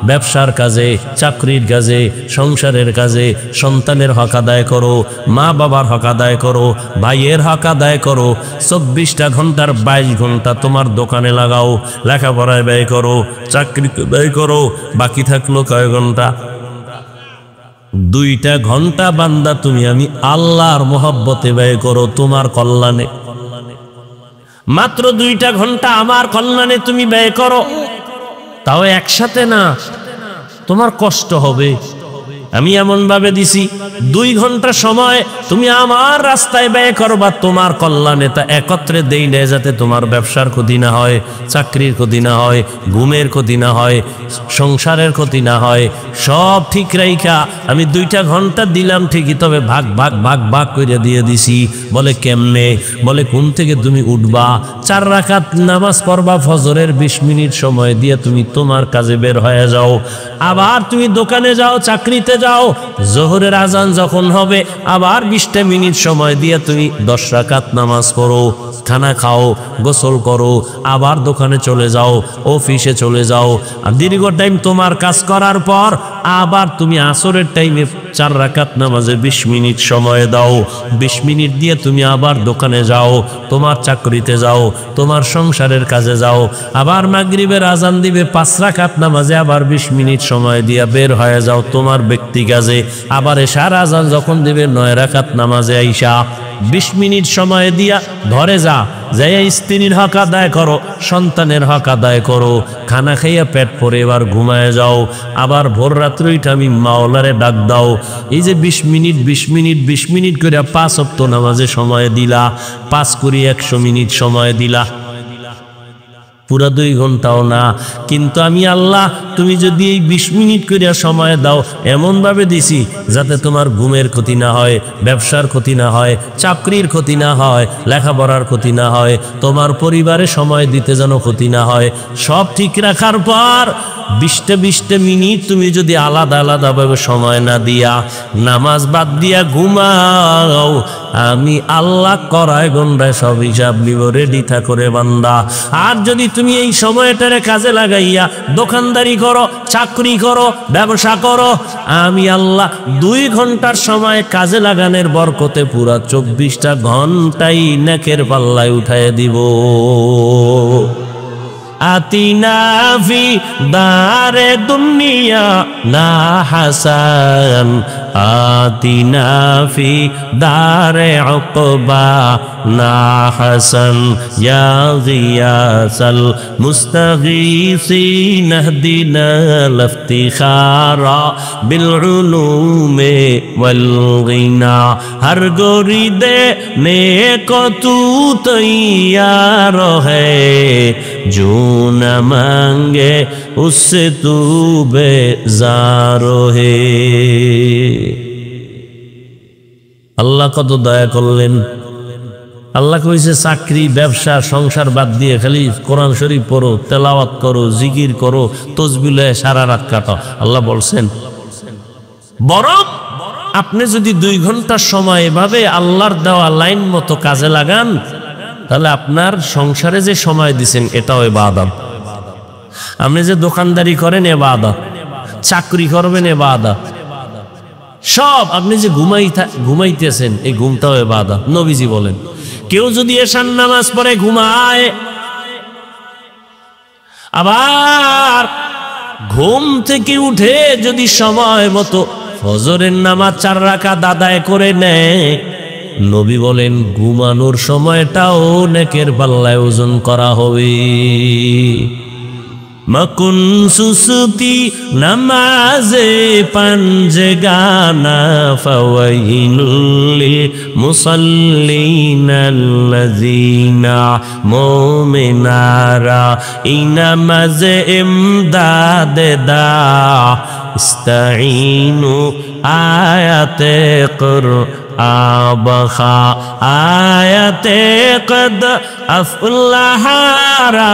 ব্যবসার কাজে, চাকরির কাজে, সংসারের কাজে, সন্তানের হক আদায় করো, মা বাবার হক আদায় করো, ভাইয়ের হক আদায় করো। 24টা ঘন্টার 22 ঘন্টা তোমার দোকানে লাগাও, লেখাপড়ায় ব্যয় করো, চাকরিতে ব্যয় করো। বাকি থাকলো কয় ঘন্টা? 2টা ঘন্টা বান্দা তুমি আমি আল্লাহর মহব্বতে ব্যয় করো, তোমার কল্যাণে। মাত্র 2টা ঘন্টা আমার কল্যাণে তুমি ব্যয় করো, তাও একসাথে না, তোমার কষ্ট হবে। আমি এমন ভাবে দিছি 2 ঘন্টা সময় তুমি আমার রাস্তায় ব্যয় করবা তোমার কল্যাণে, তা একত্রে দেই না, যাতে তোমার ব্যবসার ক্ষতি না হয়, চাকরির ক্ষতি না হয়, ঘুমের ক্ষতি না হয়, সংসারের ক্ষতি না হয়। সব ঠিক রাইখা আমি 2টা ঘন্টা দিলাম ঠিকই, তবে ভাগ ভাগ ভাগ ভাগ করে দিয়ে দিছি। বলে কেমনে? বলে কোন থেকে তুমি উঠবা, 4 রাকাত নামাজ পড়বা, ফজরের 20 মিনিট সময় দিয়ে তুমি তোমার কাজে বের হয়ে যাও। আবার তুমি দোকানে যাও, চাকরিতে যাও, জোহরের আজান যখন হবে আবার 20টা মিনিট সময় দিয়ে তুমি 10 রাকাত নামাজ পড়ো, খানা খাও, গোসল করো, আবার দোকানে চলে যাও, অফিসে চলে যাও। আর দীর্ঘ টাইম তোমার কাজ করার পর আবার তুমি আসরের টাইমে 4 রাকাত নামাজে 20 মিনিট সময় দাও। 20 মিনিট দিয়ে তুমি আবার দোকানে যাও, তোমার চাকরিতে যাও, তোমার সংসারের কাজে যাও। আবার মাগরিবের আজান দিবে, 5 রাকাত নামাজে আবার 20 মিনিট সময় দিয়া বের হয়ে যাও তোমার ব্যক্তি কাজে। আবার এশার আজান যখন দিবে 9 রাকাত নামাজে আইসা 20 মিনিট সময় দিয়া ধরে যা, যাইয়া স্ত্রীর হক আদায় করো, সন্তানের হক আদায় করো, খানা খাইয়া পেট ভরে এবার ঘুমায় যাও। আবার ভোর রাত্রিটা আমি মাওলারে ডাক দাও। এই যে 20 মিনিট 20 মিনিট 20 মিনিট করে 5 ওয়াক্ত নামাজে সময় দিলা, 5 করে 100 মিনিট সময় দিলা। পুরা 2 ঘন্টাও না। কিন্তু আমি আল্লাহ, তুমি যদি এই 20 মিনিট করিয়া সময় দাও, এমনভাবে দিছি যাতে তোমার ঘুমের ক্ষতি না হয়, ব্যবসার ক্ষতি না হয়, চাকরির ক্ষতি না হয়, লেখাপড়ার ক্ষতি না হয়, তোমার পরিবারে সময় দিতে যেন ক্ষতি না হয়। সব ঠিক রাখার পর 20টা মিনিট তুমি যদি আলাদা আলাদাভাবে সময় না দিয়া নামাজ বাদ দিয়া ঘুমাও, আমি আল্লাহ করায় গন্ডায় সব হিসাব নিব, রেডি থাকরে বান্দা। আর যদি তুমি এই সময়টারে কাজে লাগাইয়া দোকানদারি করো, চাকরি করো, ব্যবসা করো, আমি আল্লাহ 2 ঘন্টার সময় কাজে লাগানোর বরকতে পুরা 24টা ঘন্টাই নেকের পাল্লায় উঠায় দিব। আতিনা ফি দারে দুনিয়া না হাসান, আতিনা ফি দারে উকবা না হাসান, ইয়া গিয়াসাল মুস্তাগীসিন ইহদিনা লিফতিখারা বিল উলুমে ওয়াল গিনা। হর গরিদে নেক তু তৈয়ার হ্যায়, जो न मांगे उससे तू बेजार है। আল্লাহ কত দয়া করলেন। আল্লাহ কইছে চাকরি, ব্যবসা, সংসার বাদ দিয়ে খালি কোরআন শরীফ পড়ো, তেলাওয়াত করো, জিকির করো, তসবিহ সারা রাত কাটো। আল্লাহ বলছেন বরং আপনি যদি 2 ঘন্টার সময় এভাবে আল্লাহর দেওয়া লাইন মতো কাজে লাগান, তাহলে আপনার সংসারে যে সময় দিচ্ছেন এটাও ইবাদত। আপনি যে দোকানদারি করেন ইবাদত, চাকরি করবেন ইবাদত, সব আপনি যে ঘুমাইতেছেন এই ঘুমটাও ইবাদত। নবীজি বলেন কেউ যদি এশার নামাজ পড়ে ঘুমায়, আবার ঘুম থেকে উঠে যদি সময় মতো ফজরের নামাজ 4 রাকাত আদায় করে নেয়, নবী বলেন ঘুমানোর সময়টাও নেকের পাল্লায় ওজন করা হবে। মকুন সুসুতি নামাজে পাঞ্জগানা ফাওয়াইলুল মুসাল্লিনাল্লাযিনা মুমিনারা ইনামাজে ইমদাদে দা ইস্তাঈনু আয়াতে কুরআন আবখা আয়াতে কদ আফলাহারা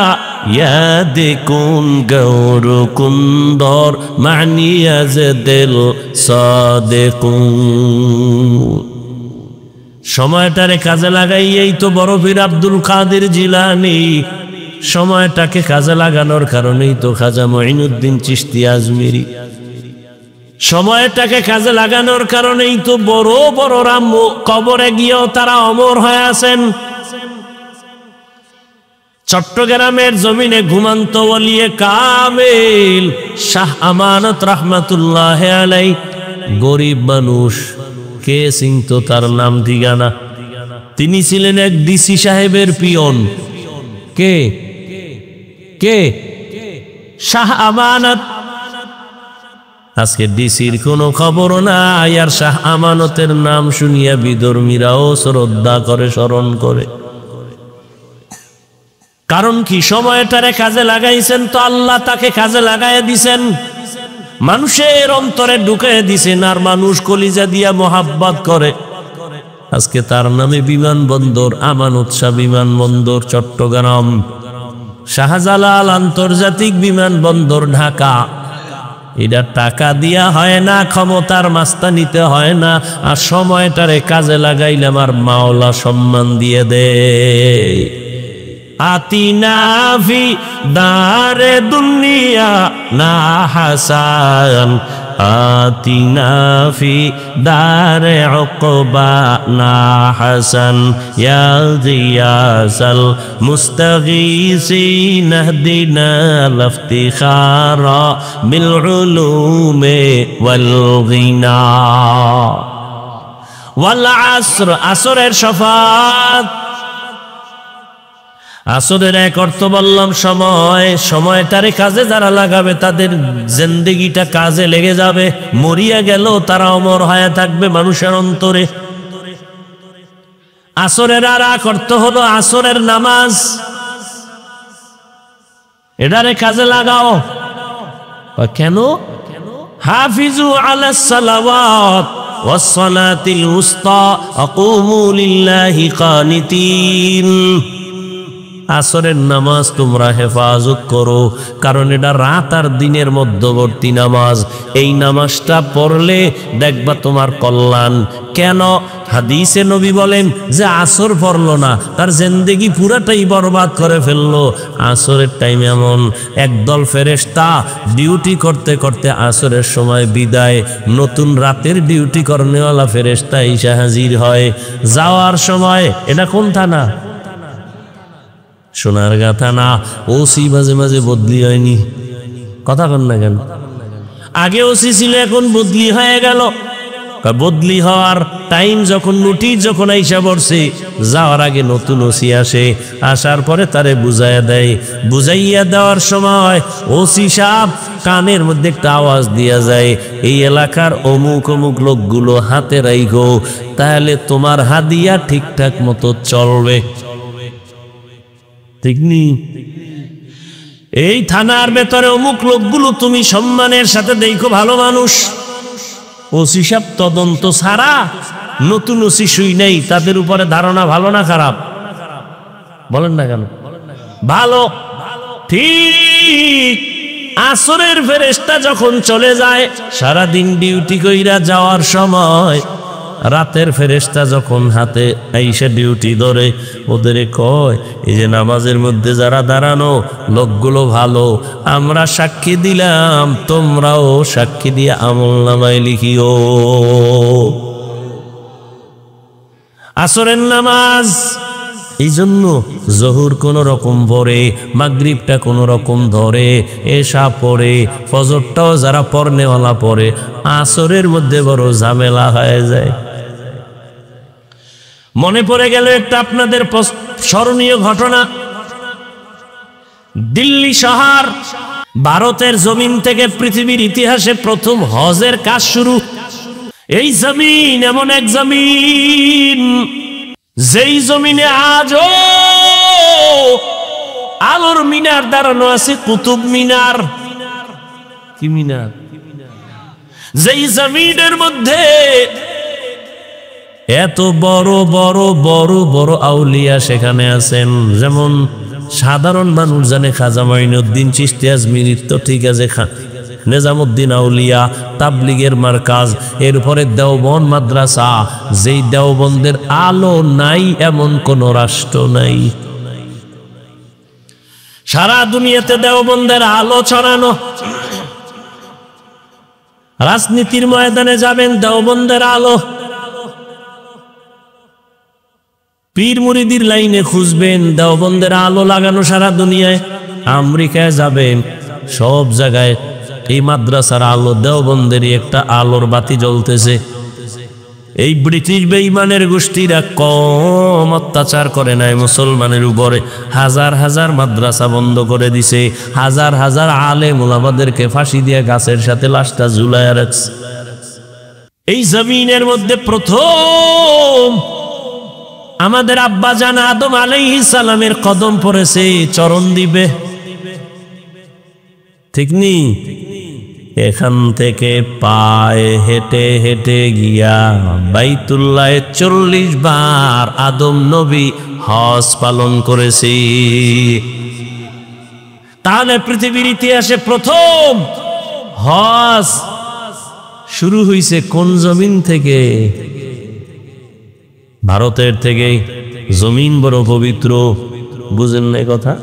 ইয়াদিকুন গৌর কুন্দর মানিয়াজ দিল সাদিকুন। সময়টারে কাজে লাগাইয়েই তো বড় পীর আব্দুল কাদের জিলানী, সময়টাকে কাজে লাগানোর কারণেই তো খাজা মঈনুদ্দিন চিশতি আজমিরি, সময়টাকে কাজে লাগানোর কারণেই তো বড় বড়রা কবরে গিয়েও তারা অমর হয়ে আছেন। চট্টগ্রামের জমিনে ঘুমান্ত ওলিয়ে কামেল শাহ আমানত রাহমাতুল্লাহ আলাই, গরিব মানুষ, কে চিনতো তার নাম ঠিকানা? তিনি ছিলেন এক ডিসি সাহেবের পিয়ন। কে কে? শাহ আমানত। আজকে ডিসির কোনো খবর নাই, আর শাহ আমানতের নাম শুনিয়া বিধর্মীরাও শ্রদ্ধা করে, স্মরণ করে। কারণ কি? সময়টারে কাজে লাগাইছেন তো আল্লাহ তাকে কাজে লাগাইয়া দিছেন, মানুষের অন্তরে ঢুকাইয়া দিছেন, আর মানুষ কলিজা দিয়া মোহাব্বত করে। আজকে তার নামে বিমানবন্দর, আমানত শাহ বিমানবন্দর চট্টগ্রাম, শাহজালাল আন্তর্জাতিক বিমানবন্দর ঢাকা। এটা টাকা দিয়া হয় না, ক্ষমতার মাস্তানিতে হয় না, আর সময়টারে কাজে লাগাইলে আমার মাওলা সম্মান দিয়ে দেয়। আতিনা ফি দারে দুনিয়া না হাসান, আতিনা ফি দারে উকবা না হাসান, ইয়া গিয়াসাল মুস্তাগীসিন ইহদিনা লিফতিখারা বিল উলুমে ওয়াল গিনা। ওয়াল আসর, আসরের শফাত। আসরের এক অর্থ বললাম সময়। সময়টারে কাজে যারা লাগাবে তাদের জিন্দেগিটা কাজে লেগে যাবে, মরিয়া গেল তারা অমর হয়ে থাকবে মানুষের অন্তরে। আসরের আর এক অর্থ হলো আসরের নামাজ। এটারে কাজে লাগাও। কেন? হাফিজু আলাস সালাওয়াত ওয়াস সালাতিল উসতা ওয়া কুমু লিল্লাহি কানিতিন। আসরের নামাজ তোমরা হেফাজত করো, কারণ এটা রাত আর দিনের মধ্যবর্তী নামাজ। এই নামাজটা পড়লে দেখবা তোমার কল্যাণ। কেন? হাদিসে নবী বলেন যে আসর পড়লো না তার জিন্দেগি পুরাটাই বরবাদ করে ফেললো। আসরের টাইমে এমন একদল ফেরেশতা ডিউটি করতে করতে আসরের সময় বিদায়, নতুন রাতের ডিউটি করনেওয়ালা ফেরেশতা এসে হাজির হয়। যাওয়ার সময়, এটা কোন থানা? সোনারগাঁ থানা। ওসি মাঝে মাঝে বদলি হয়নি, কথা কন না কেন? আগে ওসি ছিল, এখন বদলি হয়ে গেল। বদলি হওয়ার টাইম যখন নোটিশ যখন আইসা পড়ছে, যাওয়ার আগে নতুন ওসি আসে, আসার পরে তারে বুঝাইয়া দেয়। বুঝাইয়া দেওয়ার সময় ওসি সাহেব কানের মধ্যে একটা আওয়াজ দিয়া যায়, এই এলাকার অমুক অমুক লোকগুলো হাতে রাইখো, তাহলে তোমার হাদিয়া ঠিকঠাক মতো চলবে। ঠিক নি? এই থানার ভেতরে অমুক লোকগুলো তুমি সম্মানের সাথে দেখো, ভালো মানুষ। ওসি সাহেব তদন্ত ছাড়া নতুন ওসি শুই নেই, তাদের উপরে ধারণা ভালো না খারাপ? বলেন না কেন? ভালো। ঠিক আসরের ফেরেশতা যখন চলে যায়, সারাদিন ডিউটি কইরা যাওয়ার সময় রাতের ফেরেশতা যখন হাতে আইসা ডিউটি ধরে, ওদের কয় এই যে নামাজের মধ্যে যারা দাঁড়ানো লোকগুলো ভালো, আমরা সাক্ষী দিলাম, তোমরাও সাক্ষী দিয়ে আমলনামায় লিখিও। আসরের নামাজ এই জন্য জহুর কোন রকম পড়ে, মাগরিবটা কোন রকম ধরে, এশা পড়ে, ফজরটাও যারা পড়নেওয়ালা পড়ে, আসরের মধ্যে বড় ঝামেলা হয়ে যায়। মনে পড়ে গেল একটা আপনাদের স্মরণীয় ঘটনা। দিল্লি শহর ভারতের জমিন থেকে পৃথিবীর ইতিহাসে প্রথম হজের কাজ শুরু। এই জমিন এমন এক জমিন, যেই জমিনে আজও আলোর মিনার দাঁড়ানো আছে, কুতুব মিনার। কি মিনার? যেই জমিনের মধ্যে এত বড় বড় বড় বড় আউলিয়া সেখানে আছেন। যেমন সাধারণ মানুষ জানে খাজা মাইনুদ্দিন চিশতি আজমিরি, তো ঠিক আছে, নিজামুদ্দিন আউলিয়া, তাবলিগের মার্কাজ, এরপরে দেওবন্দ মাদ্রাসা। যেই দেওবন্দের আলো নাই এমন কোন রাষ্ট্র নাই। সারা দুনিয়াতে দেওবন্দের আলো ছড়ানো। রাজনীতির ময়দানে যাবেন, দেওবন্দের আলো। পীর মুরিদির লাইনে খুঁজবেন, দেওবন্দের আলো লাগানো সারা দুনিয়ায়। আমেরিকায় যাবেন, সব জায়গায় এই মাদ্রাসার আলো, দেওবন্দেরই একটা আলোর বাতি জ্বলতেছে। এই ব্রিটিশ বেঈমানের গোষ্ঠীরা কম অত্যাচার করে নাই মুসলমানের উপরে। হাজার হাজার মাদ্রাসা বন্ধ করে দিছে, হাজার হাজার আলেম ওলামাদেরকে ফাঁসি দিয়ে গাছের সাথে লাশটা ঝুলাইয়া রাখছে। এই জমিনের মধ্যে প্রথম আমাদের আব্বা জান আদম আলাইহিস সালামের কদম পড়েছে, চরণ দিবে। ঠিক নি? এখান থেকে পায়ে হেঁটে হেঁটে গিয়া বাইতুল্লাহে 40 বার আদম নবী হজ পালন করেছি। তাহলে পৃথিবীর ইতিহাসে প্রথম হজ শুরু হয়েছে কোন জমিন থেকে? ভারতের থেকে। জমিন বড় পবিত্র, বুঝেন না কথা?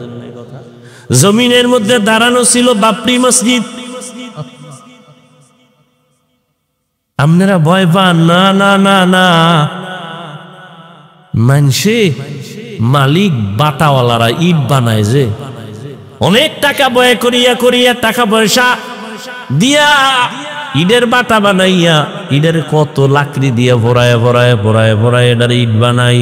জমিনের মধ্যে দাঁড়ানো ছিল বাবরি মসজিদ। আপনারা ভয় পান না? না না না, মানসে মালিক বাটাওয়ালারা ইট বানায়, যে অনেক টাকা ব্যয় করিয়া করিয়া টাকা পয়সা দিয়া ইটের বাটা বানাইয়া, ইটের কত লাকড়ি দিয়া ভরায় ভরায় ভরায় ভরায় এটার ইট বানাই,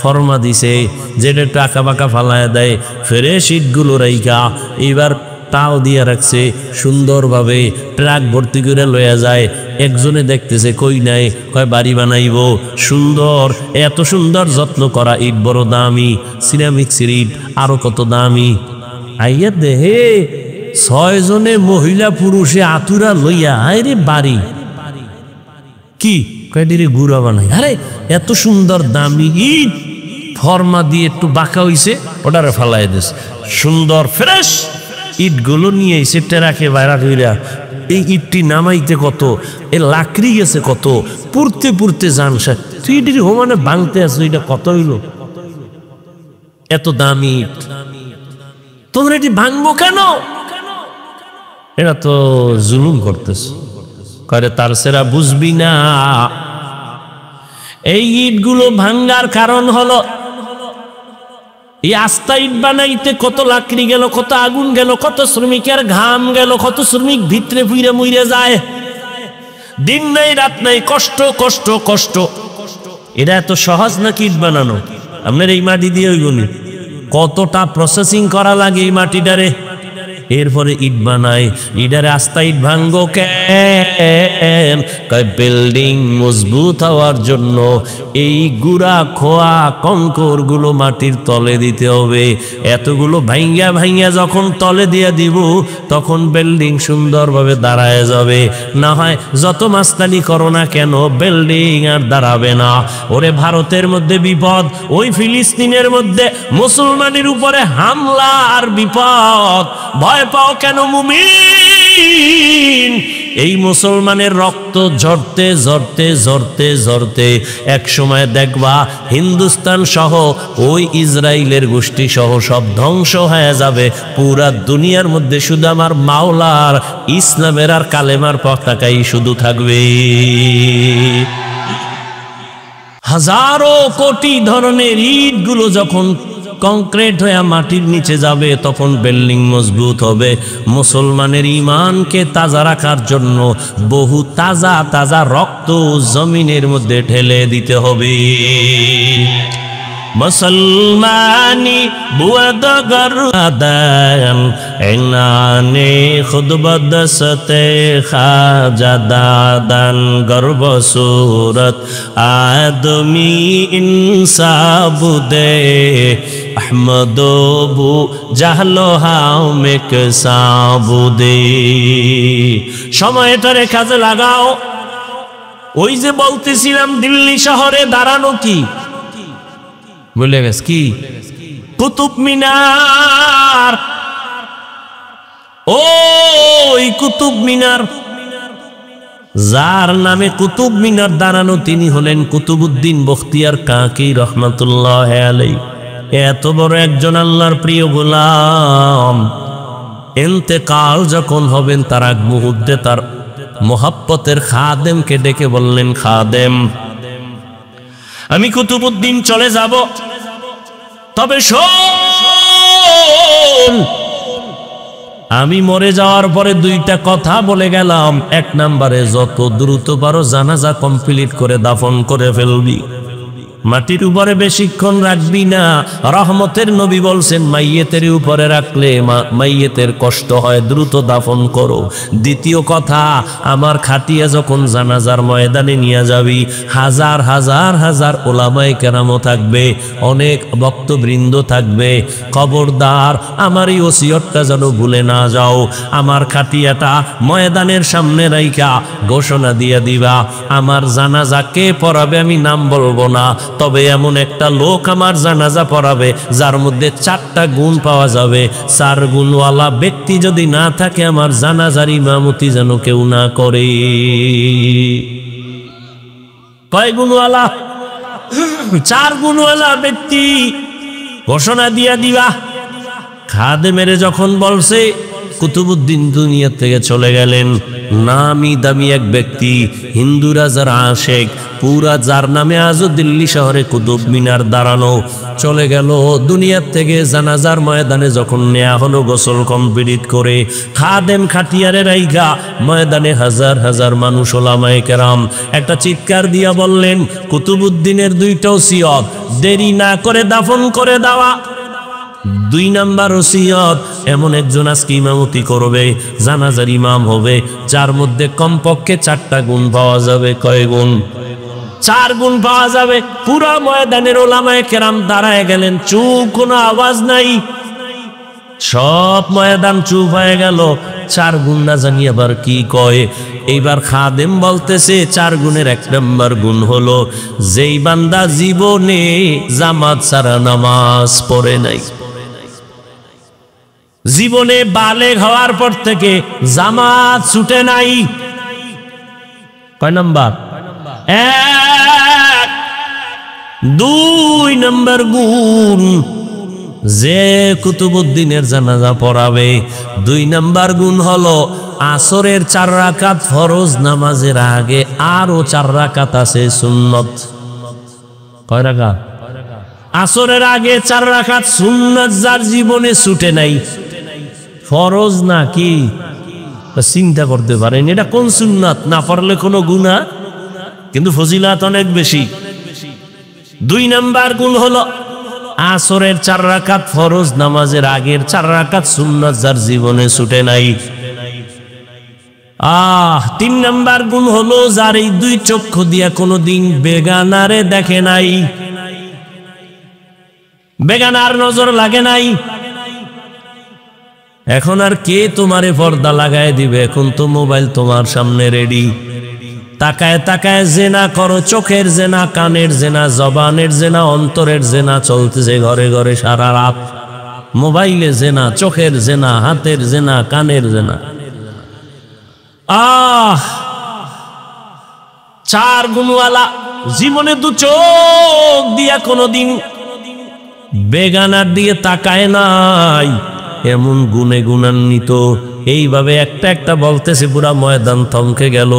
ফর্মা দিছে, যেটা টাকা বাঁকা ফালায় দেয়, ফ্রেশ ইটগুলো রাইখা এইবার তাও দিয়া রাখছে সুন্দরভাবে, ট্রাক ভর্তি করে লইয়া যায়। একজনে দেখতেছে কই নাই, কয় বাড়ি বানাইব। সুন্দর, এত সুন্দর যত্ন করা ইট বড় দামি, সিরামিক্সের ইট আরো কত দামি। আইয়া দেহে 6 জনে মহিলা পুরুষে আতুরা লইয়া আরে বাড়ি কি কয়দিরে গুড়া বানাই। আরে এত সুন্দর দামি ইট ফর্মা দিয়ে একটু বাঁকা হইছে, ওটারে ফালাই দিস। সুন্দর ফ্রেশ ইটগুলো নিয়ে এসে টেরাকে বাইরা কইরা এই ইটটি নামাইতে কত, এ লাকড়ি গেছে কত, পুড়তে পুড়তে জান সে তুই এটি হোমানে ভাঙতে আছো, এটা কত হইল? এত দামি ইট তোমরা এটি ভাঙবো কেন? এরা তো জুলুম করতেছে। করে তার সেরা বুঝবি না, এই ইটগুলো ভাঙ্গার কারণ হলো এই আস্তা ইট বানাইতে কত লাকড়ি গেল, কত আগুন গেল, কত শ্রমিকের ঘাম গেল, কত শ্রমিক ভিতরে ফুইরে মুইরে যায়, দিন নাই রাত নাই, কষ্ট কষ্ট কষ্ট। এটা এত সহজ নাকি ইট বানানো? আপনার এই মাটি দিয়ে ওইগুলি কতটা প্রসেসিং করা লাগে এই মাটিটারে, এরপরে ইট বানায়। ইটারে আস্তা ইট ভাঙ্গো কেন? বিল্ডিং মজবুত হওয়ার জন্য এই গুড়া খোয়া কঙ্কর গুলো মাটির তলে দিতে হবে। এতগুলো ভাঙ্গা ভাঙ্গা যখন তলে দিয়ে দিব তখন বিল্ডিং সুন্দরভাবে দাঁড়ায় যাবে। না হয় যত মাস্তানি করো না কেন বিল্ডিং আর দাঁড়াবে না। ওরে ভারতের মধ্যে বিপদ, ওই ফিলিস্তিনের মধ্যে মুসলমানের উপরে হামলা আর বিপদ। ভয় পাও কেন মুমিন? এই মুসলমানের রক্ত ঝরতে ঝরতে ঝরতে ঝরতে এক সময় দেখবা হিন্দুস্তান সহ ওই ইসরায়েলের গোষ্ঠী সহ সব ধ্বংস হয়ে যাবে। পুরা দুনিয়ার মধ্যে শুধু আমার মাওলার ইসলামের আর কালেমার পতাকাই শুধু থাকবে। হাজারো কোটি ধরনের ইটগুলো যখন কংক্রিট হয়ে মাটির নিচে যাবে তখন বিল্ডিং মজবুত হবে। মুসলমানের ঈমানকে তাজা রাখার জন্য বহু তাজা তাজা রক্ত জমিনের মধ্যে ঢেলে দিতে হবে। মুসলমানি বুয়াদ গরদান এনানে খুদ বদসতে খাজাদান গর্ব সুরত আদমি ইনসাবুদে আহমদবু জাহলো হামেক সাবুদে। সময়টারে কাজে লাগাও। ওই যে বলতেছিলাম দিল্লি শহরে দাঁড়ানো কি বলে গেছে, কি কুতুব মিনার। ওই কুতুব মিনার, যার নামে কুতুব মিনার দাঁড়ানো তিনি হলেন কুতুবউদ্দিন বখতিয়ার কাকি রহমাতুল্লাহ আলাইহি। এত বড় একজন আল্লাহর প্রিয় গোলাম ইন্তেকাল যখন হবেন তার আগ মুহূর্তে তার মোহাব্বতের খাদেমকে ডেকে বললেন, খাদেম আমি কুতুবউদ্দিন চলে যাব, তবে শোন আমি মরে যাওয়ার পরে দুইটা কথা বলে গেলাম। এক নম্বরে যত দ্রুত পারো জানাজা কমপ্লিট করে দাফন করে ফেলবি, মাটির উপরে বেশিক্ষণ রাখবি না। রহমতের নবী বলছেন মাইয়েতের উপরে রাখলে মাইয়েতের কষ্ট হয়, দ্রুত দাফন করো। দ্বিতীয় কথা, আমার খাটিয়া যখন জানাজার ময়দানে নিয়ে যাবি হাজার হাজার হাজার ওলামায়ে কেরামও থাকবে, অনেক ভক্তবৃন্দ থাকবে, খবরদার আমার এই ওসিয়তটা যেন ভুলে না যাও। আমার খাটিয়াটা ময়দানের সামনে রাইখা ঘোষণা দিয়ে দিবা, আমার জানাজা কে পড়াবে আমি নাম বলবো না, তবে এমন একটা লোক আমার জানাজা পড়াবে যার মধ্যে 4টা গুণ পাওয়া যাবে। 4 গুণওয়ালা ব্যক্তি যদি না থাকে আমার জানাজার ইমামতি যেন কেউ না করে। কয় গুণওয়ালা? 4 গুণওয়ালা ব্যক্তি ঘোষণা দিয়া দিবা। খাদেমের যখন বলছে কুতুবউদ্দিন দুনিয়া থেকে চলে গেলেন, নামি দামি এক ব্যক্তি, হিন্দু রাজার আশেক, পুরা যার নামে আজও দিল্লি শহরে কুতুব মিনার দাঁড়ানো, চলে গেল দুনিয়ার থেকে। জানাজার ময়দানে যখন নেয়া হলো গোসল কমপ্লিট করে, খাদেম খাটিয়ারে রাইগা ময়দানে হাজার হাজার মানুষ ওলামায়ে কেরাম একটা চিৎকার দিয়া বললেন, কুতুবউদ্দিনের 2টা ওসিয়ত দেরি না করে দাফন করে দেওয়া। 2 নাম্বার ওসিয়ত, এমন একজন আজকে ইমামতি করবে, জানাজার ইমাম হবে, যার মধ্যে কমপক্ষে 4টা গুণ পাওয়া যাবে। কয় গুণ? 4 গুণ পাওয়া যাবে। পুরা ময়দানের ওলামায়ে কেরাম দাঁড়ায় গেলেন, চুপ, কোনো আওয়াজ নাই। সব ময়দান চুপ হয়ে গেল। 4 গুণ না জানি আবার কি কয়। এইবার খাদেম বলতেছে 4 গুণের 1 নম্বর গুণ হলো যেই বান্দা জীবনে জামাত ছাড়া নামাজ পড়ে নাই, জীবনে বালেগ হওয়ার পর থেকে জামাত ছুটে নাই। কয় নাম্বার? 1। 2 নম্বর গুণ যে কুতুবউদ্দিনের জানাজা পড়াবে। 2 নম্বর গুণ হলো আসরের 4 রাকাত ফরজ নামাজের আগে আরো 4 রাকাত আছে সুন্নত। কয় রাকাত? আসরের আগে 4 রাকাত সুন্নত যার জীবনে ছুটে নাই, ফরজ না কি চিন্তা করতে পারেন এটা কোন সুন্নাত? না পড়লে কোনো গুনাহ, কিন্তু ফজিলত অনেক বেশি। 2 নম্বর গুণ হলো আসরের 4 রাকাত ফরজ নামাজের আগের 4 রাকাত সুন্নাত যার জীবনে ছুটে নাই। 3 নম্বর গুণ হলো যার এই 2 চক্ষু দিয়া কোনোদিন বেগানারে দেখে নাই, বেগানার নজর লাগে নাই। এখন আর কে তোমারে পর্দা লাগায় দিবে? এখন তো মোবাইল তোমার সামনে রেডি। তাকায় তাকায় জেনা করো, চোখের জেনা, কানের জেনা, জবানের জেনা, অন্তরের জেনা চলতেছে ঘরে ঘরে সারা রাত। মোবাইলে জেনা, চোখের জেনা, হাতের জেনা, কানের জেনা। 4 গুণওয়ালা জীবনে 2 চোখ দিয়া কোনোদিন বেগানার দিয়ে তাকায় নাই, এমন গুণে গুণান্বিত। এইভাবে একটা একটা বলতেছে, পুরা ময়দান থমকে গেল,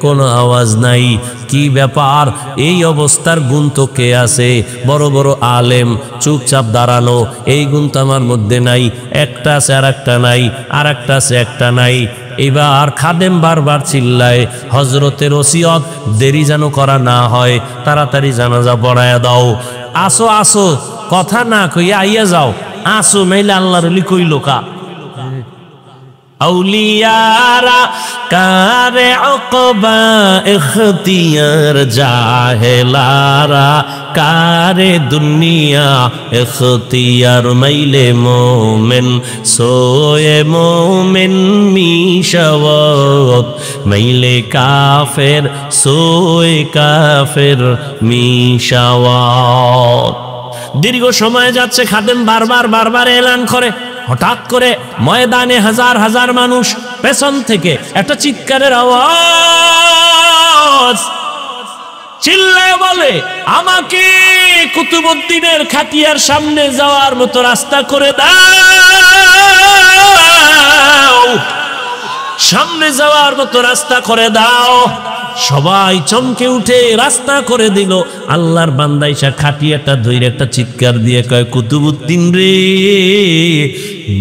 কোনো আওয়াজ নাই। কি ব্যাপার? এই অবস্থার গুণ তো কে আছে? বড় বড় আলেম চুপচাপ দাঁড়ানো, এই গুণ তো আমার মধ্যে নাই। একটা আছে আর একটা নাই, আর একটা আছে একটা নাই। এবার খাদেম বারবার চিল্লায়, হজরতের ওসিয়ত দেরি যেন করা না হয়, তাড়াতাড়ি জানাজা পড়ায়া দাও। আসো আসো, কথা না কইয়া আইয়া যাও, আসো, নাইলে আল্লাহর ওলি কইল কা। আউলিয়ারা কারে উকবা ইখতিয়ার, জাহেলারা কারে দুনিয়া ইখতিয়ার। মাইলে মোমেন সোয়ে মোমেন মিশাওয়াত, মাইলে কাফের সোয়ে কাফের মিশাওয়াত। দীর্ঘ সময় যাচ্ছে, খাদেম বারবার বারবার এলান করে। হঠাৎ করে ময়দানে হাজার হাজার মানুষ, পেছন থেকে একটা চিৎকারের আওয়াজ, চিল্লায় বলে, আমাকে কুতুবউদ্দিনের খাটিয়ার সামনে যাওয়ার মতো রাস্তা করে দাও, সামনে যাওয়ার মতো রাস্তা করে দাও। সবাই চমকে উঠে রাস্তা করে দিল। আল্লাহর বান্দা ইসা খাটিয়াটা ধরে একটা চিৎকার দিয়ে কয়, কুতুবউদ্দিন রে,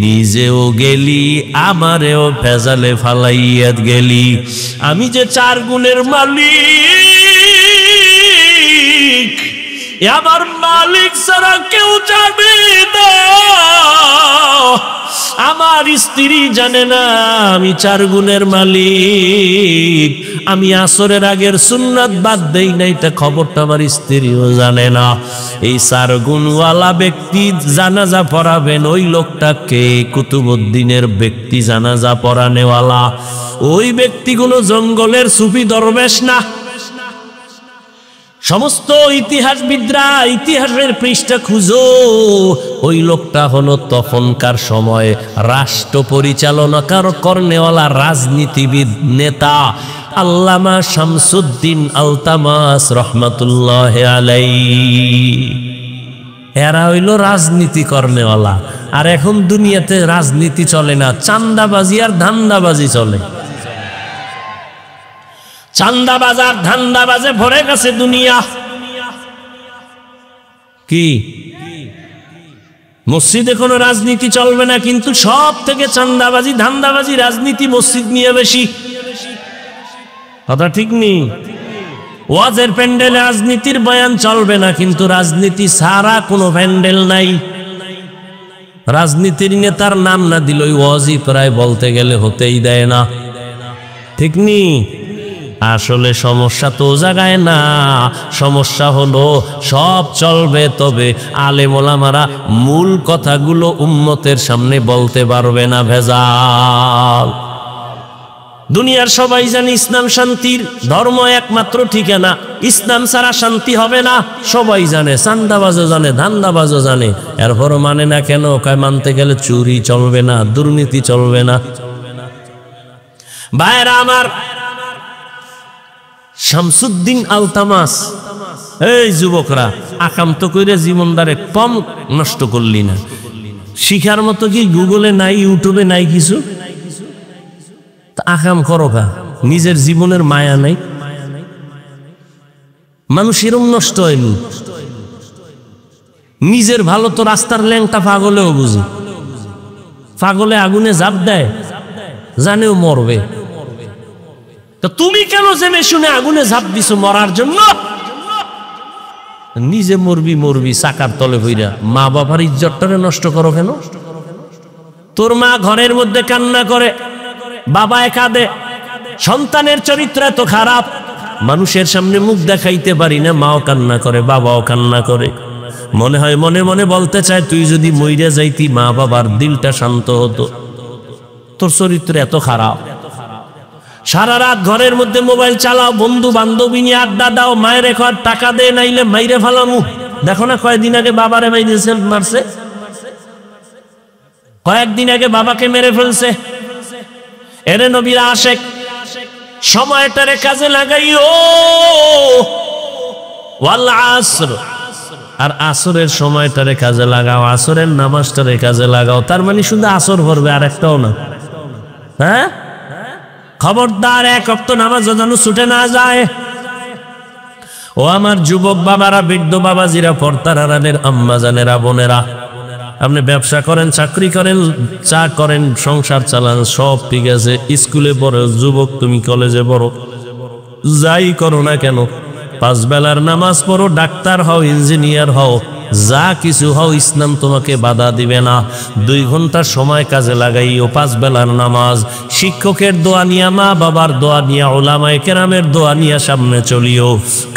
নিজেও গেলি, আমারেও ভেজালে ফালাইয়া গেলি। আমি যে 4 গুণের মালিক, আমার মালিক ছাড়া কেউ জানে না। আমার স্ত্রী জানে না আমি 4 গুণের মালিক। আমি আসরের আগের সুন্নাত বাদ দেই নাই, তা খবরটা আমার স্ত্রীও জানে না। এই 4 গুণওয়ালা ব্যক্তি জানাজা পড়াবেন, ওই লোকটাকে কুতুবউদ্দিনের ব্যক্তি জানাজা পড়ানেওয়ালা। ওই ব্যক্তি কোনো জঙ্গলের সুফি দরবেশ না। সমস্ত ইতিহাসবিদরা ইতিহাসের পৃষ্ঠা খুঁজো, ওই লোকটা হলো তখনকার সময় রাষ্ট্র পরিচালনা করনেওয়ালা রাজনীতিবিদ নেতা আল্লামা শামসুদ্দিন আলতামাস রহমাতুল্লাহ আলাইহি। এরা হইল রাজনীতি করনেওয়ালা। আর এখন দুনিয়াতে রাজনীতি চলে না, চান্দাবাজি আর ধান্দাবাজি চলে। চান্দাবাজার ধান্দাবাজে ভরে গেছে দুনিয়া। কি মসজিদে কোনো রাজনীতি চলবে না, কিন্তু সব থেকে চান্দাবাজি ধান্দাবাজি রাজনীতি মসজিদ নিয়ে বেশি। কথা ঠিক নেই? ওয়াজের প্যান্ডেলে রাজনীতির বয়ান চলবে না, কিন্তু রাজনীতি ছাড়া কোনো প্যান্ডেল নাই। রাজনীতির নেতার নাম না দিল ওই ওয়াজই প্রায় বলতে গেলে হতেই দেয় না। ঠিক নেই? আসলে সমস্যা তো জায়গায় না, সমস্যা হলো সব চলবে, তবে আলেম ওলামারা মূল কথাগুলো উম্মতের সামনে বলতে পারবে না, ভেজাল। দুনিয়ার সবাই জানে ইসলাম শান্তির ধর্ম, একমাত্র ঠিকানা। ইসলাম ছাড়া শান্তি হবে না, সবাই জানে। চান্দাবাজও জানে, ধান্দাবাজও জানে, এরপরও মানে না কেন? কয় মানতে গেলে চুরি চলবে না, দুর্নীতি চলবে না। ভাইরা আমার, শামসুদ্দিন আলতামাস, এই যুবকরা, আকাম তো কইরে জীবনদারে কম নষ্ট করলি না। শিখার মতো কি গুগলে নাই, ইউটিউবে নাই কিছু? আকাম করো কা, নিজের জীবনের মায়া নাই? মানুষ এরম নষ্ট হয়নি। নিজের ভালো তো রাস্তার ল্যাংটা পাগলেও বুঝে। পাগলে আগুনে ঝাঁপ দেয়, জানেও মরবে। তো তুমি কেন জেনে শুনে আগুনে ঝাঁপ দিছো মরার জন্য? নিজে মরবি মরবি চাকার তলে হইরা, মা বাবার ইজ্জতটারে নষ্ট করো কেন? তোর মা ঘরের মধ্যে কান্না করে, বাবায় কাঁদে, সন্তানের চরিত্র এত খারাপ, মানুষের সামনে মুখ দেখাইতে পারি না, মাও কান্না করে, বাবাও কান্না করে। মনে হয় মনে মনে বলতে চায়, তুই যদি মইরা যাইতি মা বাবার দিলটা শান্ত হতো। তোর চরিত্র এত খারাপ। সারা রাত ঘরের মধ্যে মোবাইল চালাও, বন্ধু বান্ধবী নিয়ে আড্ডা দাও, মায়ের এখন টাকা দে, নাইলে মাইরে ফেলামু। দেখো না কয়েকদিন আগে বাবারে মারছে, কয়েকদিন আগে বাবাকে মেরে ফেলছে। এরে নবীর আশেক, সময়টারে কাজে লাগাইও। ওয়াল আসর, আর আসরের সময়টারে কাজে লাগাও, আসরের নামাজটারে কাজে লাগাও। তার মানে শুধু আসর পড়বে, আর একটাও না। হ্যাঁ, খবরদার এক ওয়াক্ত নামাজ যেন ছুটে না যায়। ও আমার যুবক বাবারা, বৃদ্ধ বাবাজিরা, পর্দার আড়ালের আম্মা জানেরা, বোনেরা, আপনি ব্যবসা করেন, চাকরি করেন, চা করেন, সংসার চালান, সব ঠিক আছে। স্কুলে পড়ো, যুবক তুমি কলেজে পড়ো, যাই করো না কেন, 5 বেলার নামাজ পড়ো, ডাক্তার হও, ইঞ্জিনিয়ার হও, যা কিছু হও, ইসলাম তোমাকে বাধা দিবে না। 2 ঘন্টা সময় কাজে লাগাইও, 5 বেলার নামাজ, শিক্ষকের দোয়া নিয়া, মা বাবার দোয়া নিয়া, ওলামায়ে কেরামের দোয়া নিয়া সামনে চলিও।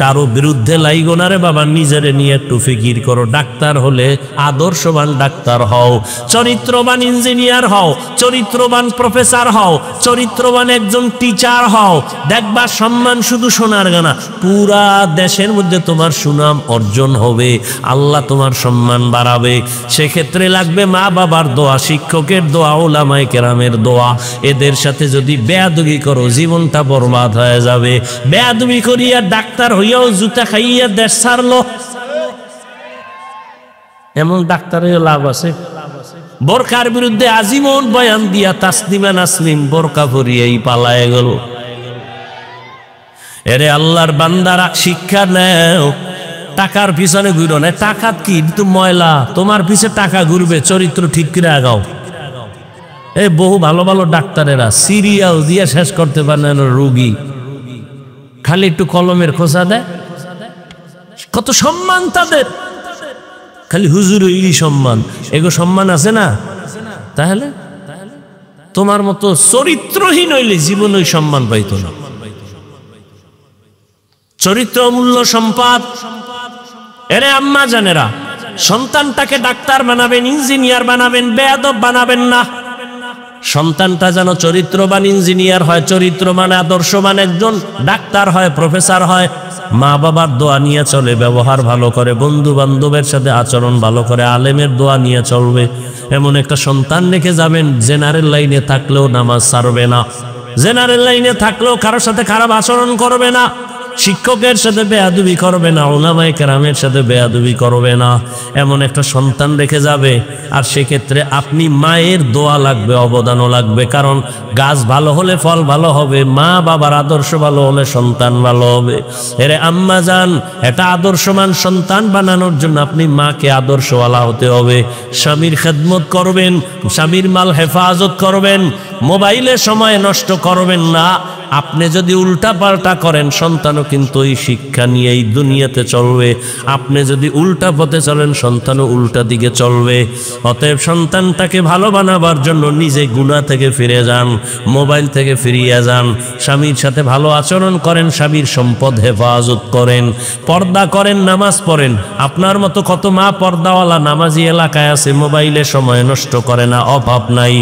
কারো বিরুদ্ধে লাইগো না রে বাবা, নিজেরে নিয়ে একটু ফিকির করো। ডাক্তার হলে আদর্শবান ডাক্তার হও, চরিত্রবান ইঞ্জিনিয়ার হও, চরিত্রবান প্রফেসর হও, চরিত্রবান একজন টিচার হও। দেখবা সম্মান শুধু সোনার গানা, পুরা দেশের মধ্যে তোমার সুনাম অর্জন হবে, আল্লাহ তোমার সম্মান বাড়াবে। সেক্ষেত্রে লাগবে মা বাবার দোয়া, শিক্ষকের দোয়া, ওলামায়ে কেরামের দোয়া। এদের সাথে যদি বেয়াদবি করো, জীবনটা বরবাদ হয়ে যাবে। বেয়াদবি করিয়া ডাক্তার হইয়াও জুতা খাইয়া দেশ ছাড়লো, এমন ডাক্তারের লাভ আছে? বোরকার বিরুদ্ধে আজীবন বয়ান দিয়া তাসলিমা নাসলিম বোরকা পরিয়াই পালায় গেল। এরে আল্লাহর বান্দারা, শিক্ষা নেও, টাকার পিছনে ঘুরো না। টাকা কি তো ময়লা, তোমার পিছে টাকা ঘুরবে, চরিত্র ঠিক করে আগাও। এই বহু ভালো ভালো ডাক্তারেরা সিরিয়াল দিয়ে শেষ করতে পারে না রোগী, খালি একটু কলমের খোঁচা দেয়। কত সম্মান তাদের, খালি হুজুর ইলি সম্মান, এগো সম্মান আছে না? তাহলে তোমার মতো চরিত্রহীন হইলে জীবন ওই সম্মান পাইতো না। চরিত্র অমূল্য সম্পদ। এরে আম্মা জানেরা, সন্তানটাকে ডাক্তার বানাবেন, ইঞ্জিনিয়ার বানাবেন, বেয়াদব বানাবেন না। সন্তানটা যেন চরিত্রবান ইঞ্জিনিয়ার হয়, চরিত্রবান আদর্শবান একজন ডাক্তার হয়, প্রফেসর হয়। মা বাবার দোয়া নিয়ে চলে, ব্যবহার ভালো করে, বন্ধু বান্ধবের সাথে আচরণ ভালো করে, আলেমের দোয়া নিয়ে চলবে। এমন একটা সন্তান রেখে যাবেন, জেনারেল লাইনে থাকলেও নামাজ ছাড়বে না, জেনারেল লাইনে থাকলেও কারোর সাথে খারাপ আচরণ করবে না, শিক্ষকের সাথে বেয়াদবি করবে না, ওলামায়ে কেরামের সাথে বেয়াদবি করবে না। এমন একটা সন্তান রেখে যাবে। আর সেক্ষেত্রে আপনি মায়ের দোয়া লাগবে, অবদানও লাগবে। কারণ গাছ ভালো হলে ফল ভালো হবে, মা বাবার আদর্শ ভালো হলে সন্তান ভালো হবে। এরে আম্মা জান, এটা আদর্শমান সন্তান বানানোর জন্য আপনি মাকে আদর্শওয়ালা হতে হবে। স্বামীর খেদমত করবেন, স্বামীর মাল হেফাজত করবেন, মোবাইলে সময় নষ্ট করবেন না। আপনি যদি উল্টা পাল্টা করেন সন্তানও কিন্তু ওই শিক্ষা নিয়ে এই দুনিয়াতে চলবে। আপনি যদি উল্টা পথে চলেন সন্তানও উল্টা দিকে চলবে। অতএব সন্তানটাকে ভালো বানাবার জন্য নিজে গুনাহ থেকে ফিরে যান, মোবাইল থেকে ফিরিয়ে যান, স্বামীর সাথে ভালো আচরণ করেন, স্বামীর সম্পদ হেফাজত করেন, পর্দা করেন, নামাজ পড়েন। আপনার মতো কত মা পর্দাওয়ালা নামাজি এলাকায় আছে, মোবাইলে সময় নষ্ট করে না, অভাব নাই।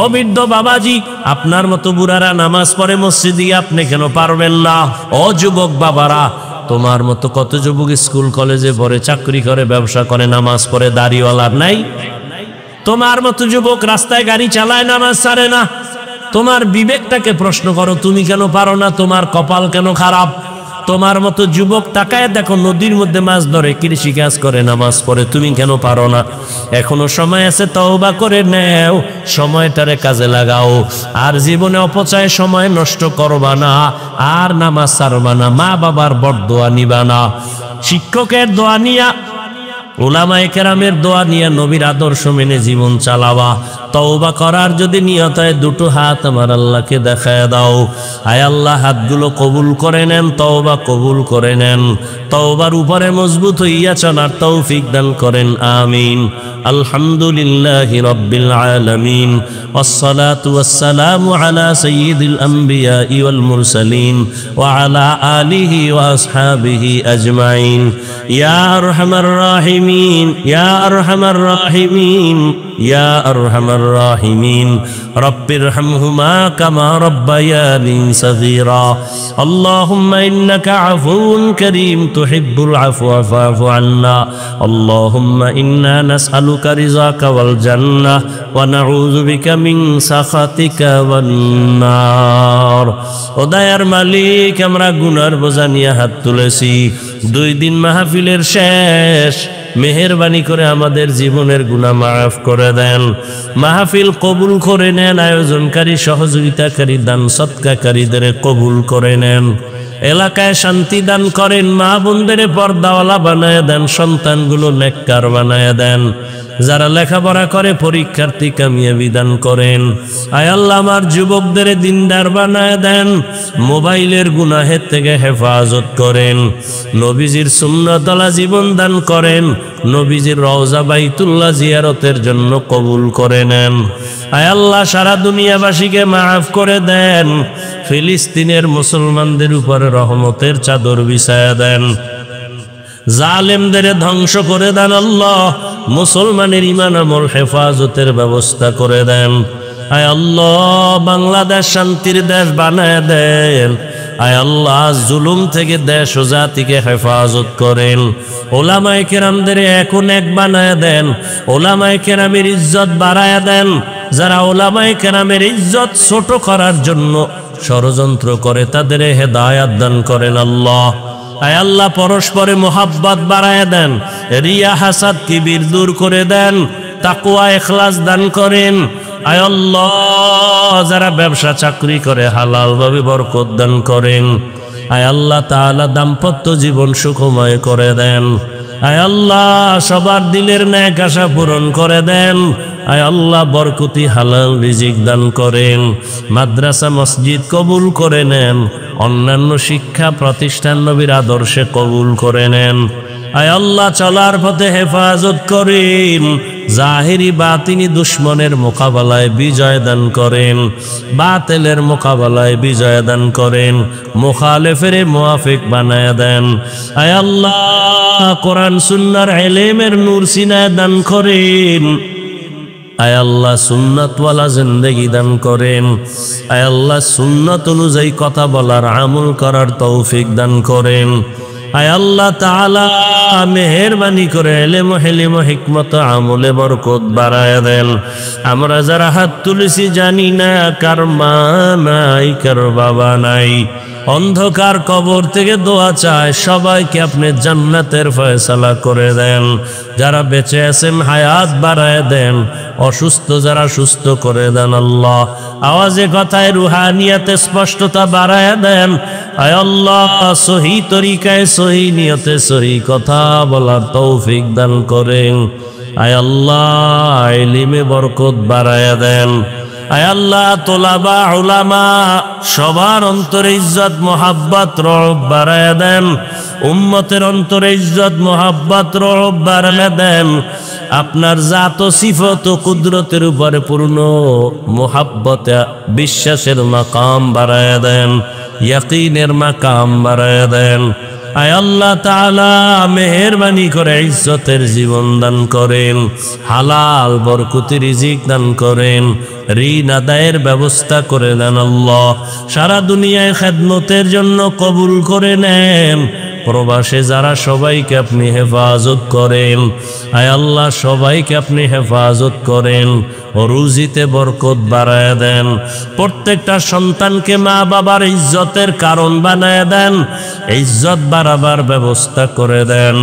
ও বৃদ্ধ বাবাজি, আপনার মতো বুড়ারা নামাজ পড়ে মসজিদে, আপনি কেন পারবেন না? ও যুবক বাবারা, তোমার মতো কত যুবক স্কুল কলেজে পড়ে, চাকরি করে, ব্যবসা করে, নামাজ পড়ে, দাড়িওয়ালা নাই? তোমার মতো যুবক রাস্তায় গাড়ি চালায়, নামাজ ছাড়ে না। তোমার বিবেকটাকে প্রশ্ন করো, তুমি কেন পারো না? তোমার কপাল কেন খারাপ? তোমার মতো যুবক তাকায় দেখো, নদীর মধ্যে মাছ ধরে, কৃষি কাজ করে, নামাজ পড়ে, তুমি কেন পারো না? এখনো সময় আছে, তওবা করে নেও, সময়টারে কাজে লাগাও। আর জীবনে অপচয় সময় নষ্ট করবা না, আর নামাজ ছাড়বা না, মা বাবার বরদোয়া নিবা না, শিক্ষকের দোয়া নিয়া, উলামায়ে কেরামের দোয়া নিয়ে, নবীর আদর্শ মেনে জীবন চালাবা। তওবা করার যদি নিয়ত হয়, দুটো হাত আমার আল্লাহকে দেখায় দাও। আয় আল্লাহ, হাতগুলো কবুল করে নেন, তওবা কবুল করে নেন, তওবার উপরে মজবুত হইয়া চলার তৌফিক দান করেন, আমিন। আলহামদুলিল্লাহি রাব্বিল আলামিন, ওয়াসসালাতু ওয়াসসালামু আলা সাইয়্যিদিল আমবিয়াই ওয়াল মুরসালিন ওয়া আলা আলিহি ওয়া আসহাবিহি আজমাইন। ইয়া আরহামার রাহিমিন, ইয়া আরহামার রাহিমিন, ইয়া আরহামার রাহিমিন, রব্বিরহামহুমা কামা রব্বায়ানি সগীরা। আল্লাহুম্মা ইন্নাকা আফুউন কারীম তুহিব্বুল আফওয়া ফা'ফু আন্না। আল্লাহুম্মা ইন্না নাসআলুকা রিযাকা ওয়াল জান্নাহ ওয়া নাউযু বিকা মিন সাখাতিকা ওয়ান নার। ও দয়ার মালিক, আমরা গুনার বোঝা নিয়ে হাত তুলেছি। 2 দিন মাহফিলের শেষ, মেহেরবানি করে আমাদের জীবনের গুনাহ মাফ করে দেন, মাহফিল কবুল করে নেন, আয়োজনকারী, সহযোগিতাকারী, দান সৎকারীদের কবুল করে নেন, এলাকায় শান্তি দান করেন, মা বোনদের পর্দাওয়ালা বানায় দেন, সন্তানগুলো নেককার বানায় দেন, যারা লেখাপড়া করে পরীক্ষার্থী কামিয়াবি দান করেন। আয় আল্লাহ, আমার যুবকদের দিনদার বানায় দেন, মোবাইলের গুনাহের থেকে হেফাজত করেন, নবীজির সুন্নতওয়ালা জীবন দান করেন, নবীজির রওজা বাইতুল্লাহ জিয়ারতের জন্য কবুল করে নেন। আয় আল্লাহ, সারা দুনিয়াবাসীকে মাফ করে দেন, ফিলিস্তিনের মুসলমানদের উপরে রহমতের চাদর বিছায়া দেন, জালেমদের ধ্বংস করে দেন। আল্লাহ, মুসলমানের ঈমান আমল হেফাজতের ব্যবস্থা করে দেন। আয় আল্লাহ, বাংলাদেশ শান্তির দেশ বানায় দেন। আয় আল্লাহ, জুলুম থেকে দেশ ও জাতিকে হেফাজত করেন। ওলামায়ে কেরামদের এখন এক বানায় দেন, ওলামায়ে কেরামের ইজ্জত বাড়ায় দেন। যারা ওলামায়ে কেরামের ইজ্জত ছোট করার জন্য ষড়যন্ত্র করে, তাদের হেদায়াত দান করেন। আল্লাহ, আয় আল্লাহ, পরস্পরে মোহাব্বত বাড়ায় দেন, রিয়া হাসাদ কিবির দূর করে দেন, তাকওয়া ইখলাস দান করেন। আয় আল্লাহ, যারা ব্যবসা চাকরি করে হালাল ভাবে বরকত দান করেন। আয় আল্লাহ তাআলা, দাম্পত্য জীবন সুখময় করে দেন। আয় আল্লাহ, সবার দিলের ন্যাক আশা পূরণ করে দেন। আয় আল্লাহ, বরকতি হালাল রিজিক দান করেন, মাদ্রাসা মসজিদ কবুল করে নেন, অন্যান্য শিক্ষা প্রতিষ্ঠান নবীর আদর্শে কবুল করে নেন। আয় আল্লাহ, চলার পথে হেফাজত করেন, জাহিরি বাতিনি দুশ্মনের মোকাবেলায় বিজয় দান করেন, বাতিলের মোকাবেলায় বিজয় দান করেন, মুখালেফের মুওয়াফিক বানায় দেন। আয় আল্লাহ, কোরআন সুন্নাহর ইলমের নূর সিনায় দান করেন। আয় আল্লাহ, সুন্নাতওয়ালা জিন্দেগি দান করেন। আয় আল্লাহ, সুন্নাত অনুযায়ী কথা বলার, আমল করার তৌফিক দান করেন। আয় আল্লাহ তাআলা, মেহেরবানি করে ইলম হিলম হিকমত আমলে বরকত বাড়ায় দেন। আমরা যারা হাত তুলেছি জানি না কার মা নাই, কার বাবা নাই, অন্ধকার কবর থেকে দোয়া চায়, সবাইকে আপনি জান্নাতের ফয়সালা করে দেন। যারা বেঁচে আছেন হায়াত বাড়ায় দেন, অসুস্থ যারা সুস্থ করে দেন। আল্লাহ, আওয়াজে কথায় রুহানিয়াতে স্পষ্টতা বাড়ায় দেন। আয় আল্লাহ, সহি তরিকায় সহি নিয়তে সহি কথা বলার তৌফিক দান করেন। আয় আল্লাহ, ইলমে বরকত বাড়ায় দেন। আয় আল্লাহ তোলাবা উলামা সবার অন্তরে ইজ্জত মোহাব্বত রব বাড়ায়া দেন, উম্মতের অন্তরে ইজ্জত মোহাব্বত রব বাড়ায়া দেন, আপনার জাত ও সিফত ও কুদরতের উপরে পূর্ণ মোহাব্বতে বিশ্বাসের মাকাম বাড়ায়া দেন, ইয়াকিনের মাকাম বাড়ায়া দেন। আয় আল্লাহ তাআলা মেহেরবানি করে ইজ্জতের জীবন দান করেন, হালাল বরকতি রিজিক দান করেন, ঋণ আদায়ের ব্যবস্থা করে দেন আল্লাহ। সারা দুনিয়ায় খেদমতের জন্য কবুল করে নেন। প্রবাসে যারা সবাইকে আপনি হেফাজত করেন, আয় আল্লাহ সবাইকে আপনি হেফাজত করেন, ও রুজিতে বরকত বাড়ায় দেন। প্রত্যেকটা সন্তানকে মা বাবার ইজ্জতের কারণ বানায় দেন, ইজ্জত বাড়াবার ব্যবস্থা করে দেন।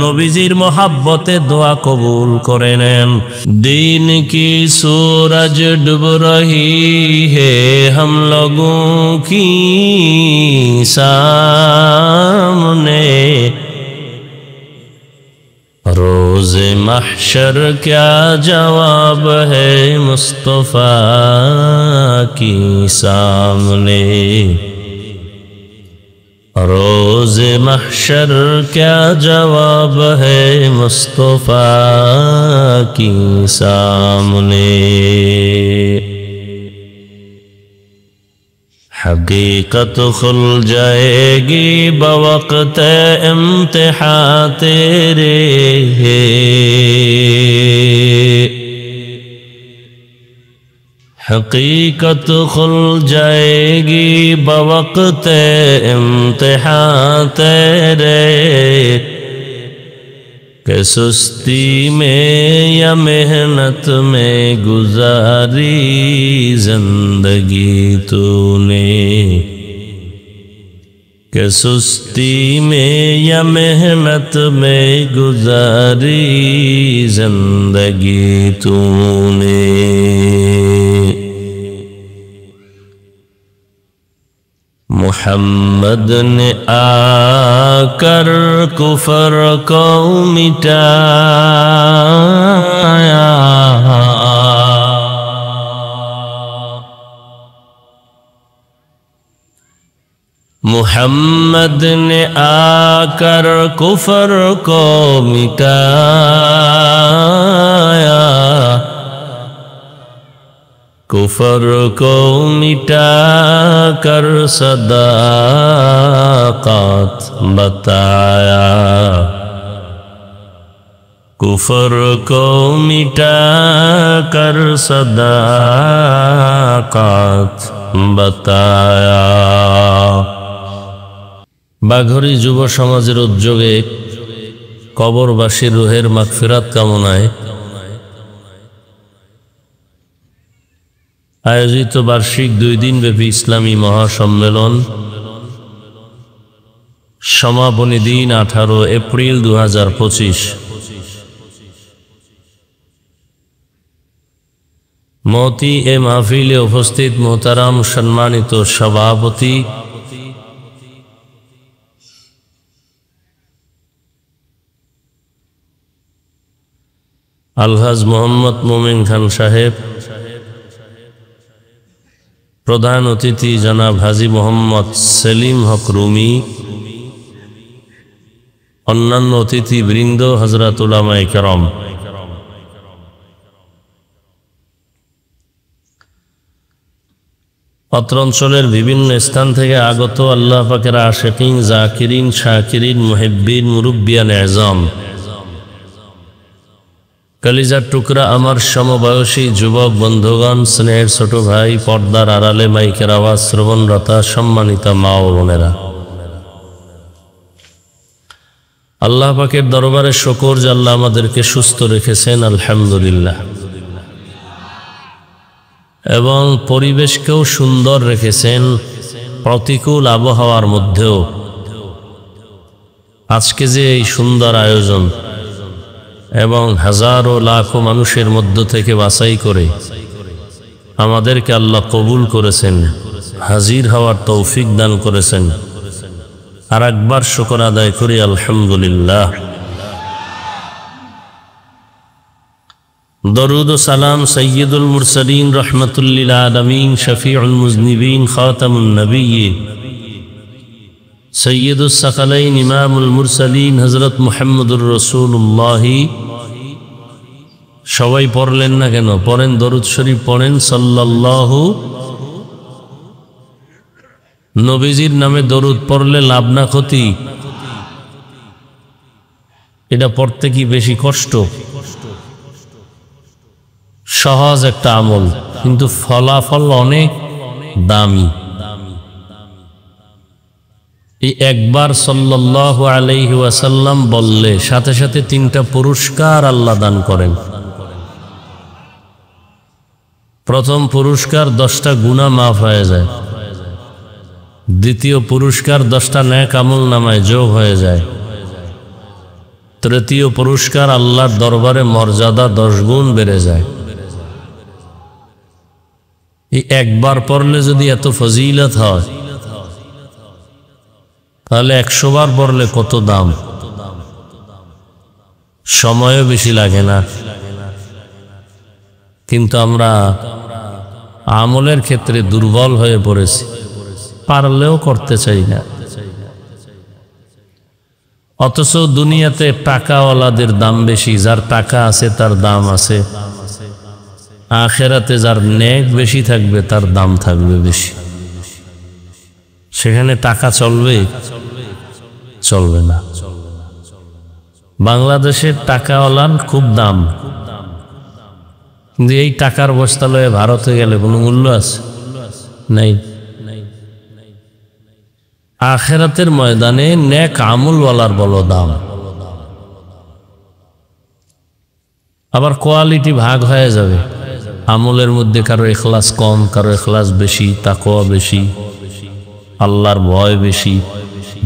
নবীজির মোহাব্বতে দোয়া কবুল করে নেন। দিন কি सूरज डूब रही है हम लोगों की सामने, रोज महशर क्या जवाब है मुस्तफा की सामने, रोज महशर क्या जवाब है मुस्तफा की सामने। हकीकत खुल जाएगी बवक्त इम्तिहान तेरे, हकीकत खुल जाएगी बवक्त इम्तिहान तेरे, कि सुस्ती में या मेहनत में गुजारी जिंदगी तूने, कि सुस्ती में या मेहनत में गुजारी जिंदगी तूने। मोहम्मद ने आकर कुफर को मिटाया, मोहम्मद ने आकर कुफर को मिटाया, कुफर को मिटा कर सदाकत बताया, कुफर को मिटा कर सदाकत बताया। বাঘরি যুব সমাজের উদ্যোগে কবরবাসীর রুহের মাগফিরাত কামনায় আয়োজিত বার্ষিক 2 দিনব্যাপী ইসলামী মহাসম্মেলন সমাপনী দিন 18 এপ্রিল 2025। মতি এ মাহফিলে উপস্থিত মোহতারাম সম্মানিত সভাপতি আলহাজ মোহাম্মদ মোমিন খান সাহেব, প্রধান অতিথি জনাব হাজী মোহাম্মদ সেলিম হক রুমি, অন্যান্য অতিথি বৃন্দ, হযরত উলামায়ে কেরাম, অত্র অঞ্চলের বিভিন্ন স্থান থেকে আগত আল্লাহ পাকের আশিকিন, জাকিরিন, শাকিরিন, মুহিব্বিন, মুরব্বিয়ান আযম, কলিজার টুকরা আমার সমবয়সী যুবক বন্ধুগণ, স্নেহের ছোট ভাই, পর্দার আড়ালে মাইকের আওয়াজ শ্রবণরতা সম্মানিতা মা ও বোনেরা, আল্লাহ পাকের দরবারে শুকর যে আল্লাহ আমাদেরকে সুস্থ রেখেছেন, আলহামদুলিল্লাহ, এবং পরিবেশকেও সুন্দর রেখেছেন প্রতিকূল আবহাওয়ার মধ্যেও। আজকে যে এই সুন্দর আয়োজন এবং হাজারো লাখো মানুষের মধ্য থেকে বাছাই করে আমাদেরকে আল্লাহ কবুল করেছেন, হাজির হওয়ার তৌফিক দান করেছেন। আর একবার শুকর আদায় করি আলহামদুলিল্লাহ। দরুদ ও সালাম সৈয়দুল মুরসালিন রহমাতুল লিল আলামিন শফিউল মুজনিবিন খাতামুন নবিয়্যিন সৈয়দুস সাকালাইন ইমামুল মুরসালিন হযরত মুহাম্মদুর রাসূলুল্লাহ। সবাই পড়লেন না কেন? পড়েন, দরুদ শরীফ পড়েন সাল্লাল্লাহু। নবীজির নামে দরুদ পড়লে লাভ না ক্ষতি? এটা পড়তে কি বেশি কষ্ট? সহজ একটা আমল, কিন্তু ফলাফল অনেক দামি। এই একবার সাল্লাল্লাহু আলাইহি ওয়াসাল্লাম বললে সাথে সাথে 3টা পুরস্কার আল্লাহ দান করেন। প্রথম পুরস্কার 10টা গুনাহ মাফ হয়ে যায়। দ্বিতীয় পুরস্কার 10টা নেক আমল নামায় যোগ হয়ে যায়। তৃতীয় পুরস্কার আল্লাহর দরবারে মর্যাদা 10 গুণ বেড়ে যায়। এই একবার পড়লে যদি এত ফজিলত হয়, তাহলে 100 বার পড়লে কত দাম। সময়ও বেশি লাগে না, কিন্তু আমরা আমলের ক্ষেত্রে দুর্বল হয়ে পড়েছি, পারলেও করতে চাই না। অথচ দুনিয়াতে টাকাওয়ালাদের দাম বেশি, যার টাকা আছে তার দাম আছে। আখিরাতে যার নেক বেশি থাকবে তার দাম থাকবে বেশি। সেখানে টাকা চলবে? চলবে না। বাংলাদেশের টাকাওয়ালার খুব দাম, কিন্তু এই টাকার বস্তা লয়ে ভারতে গেলে কোনো মূল্য আছে? নাই। আখিরাতের ময়দানে নেক আমলওয়ালার বড় দাম। আবার কোয়ালিটি ভাগ হয়ে যাবে। আমলের মধ্যে কারো ইখলাস কম, কারো ইখলাস বেশি, তাকওয়া বেশি, আল্লাহর ভয় বেশি,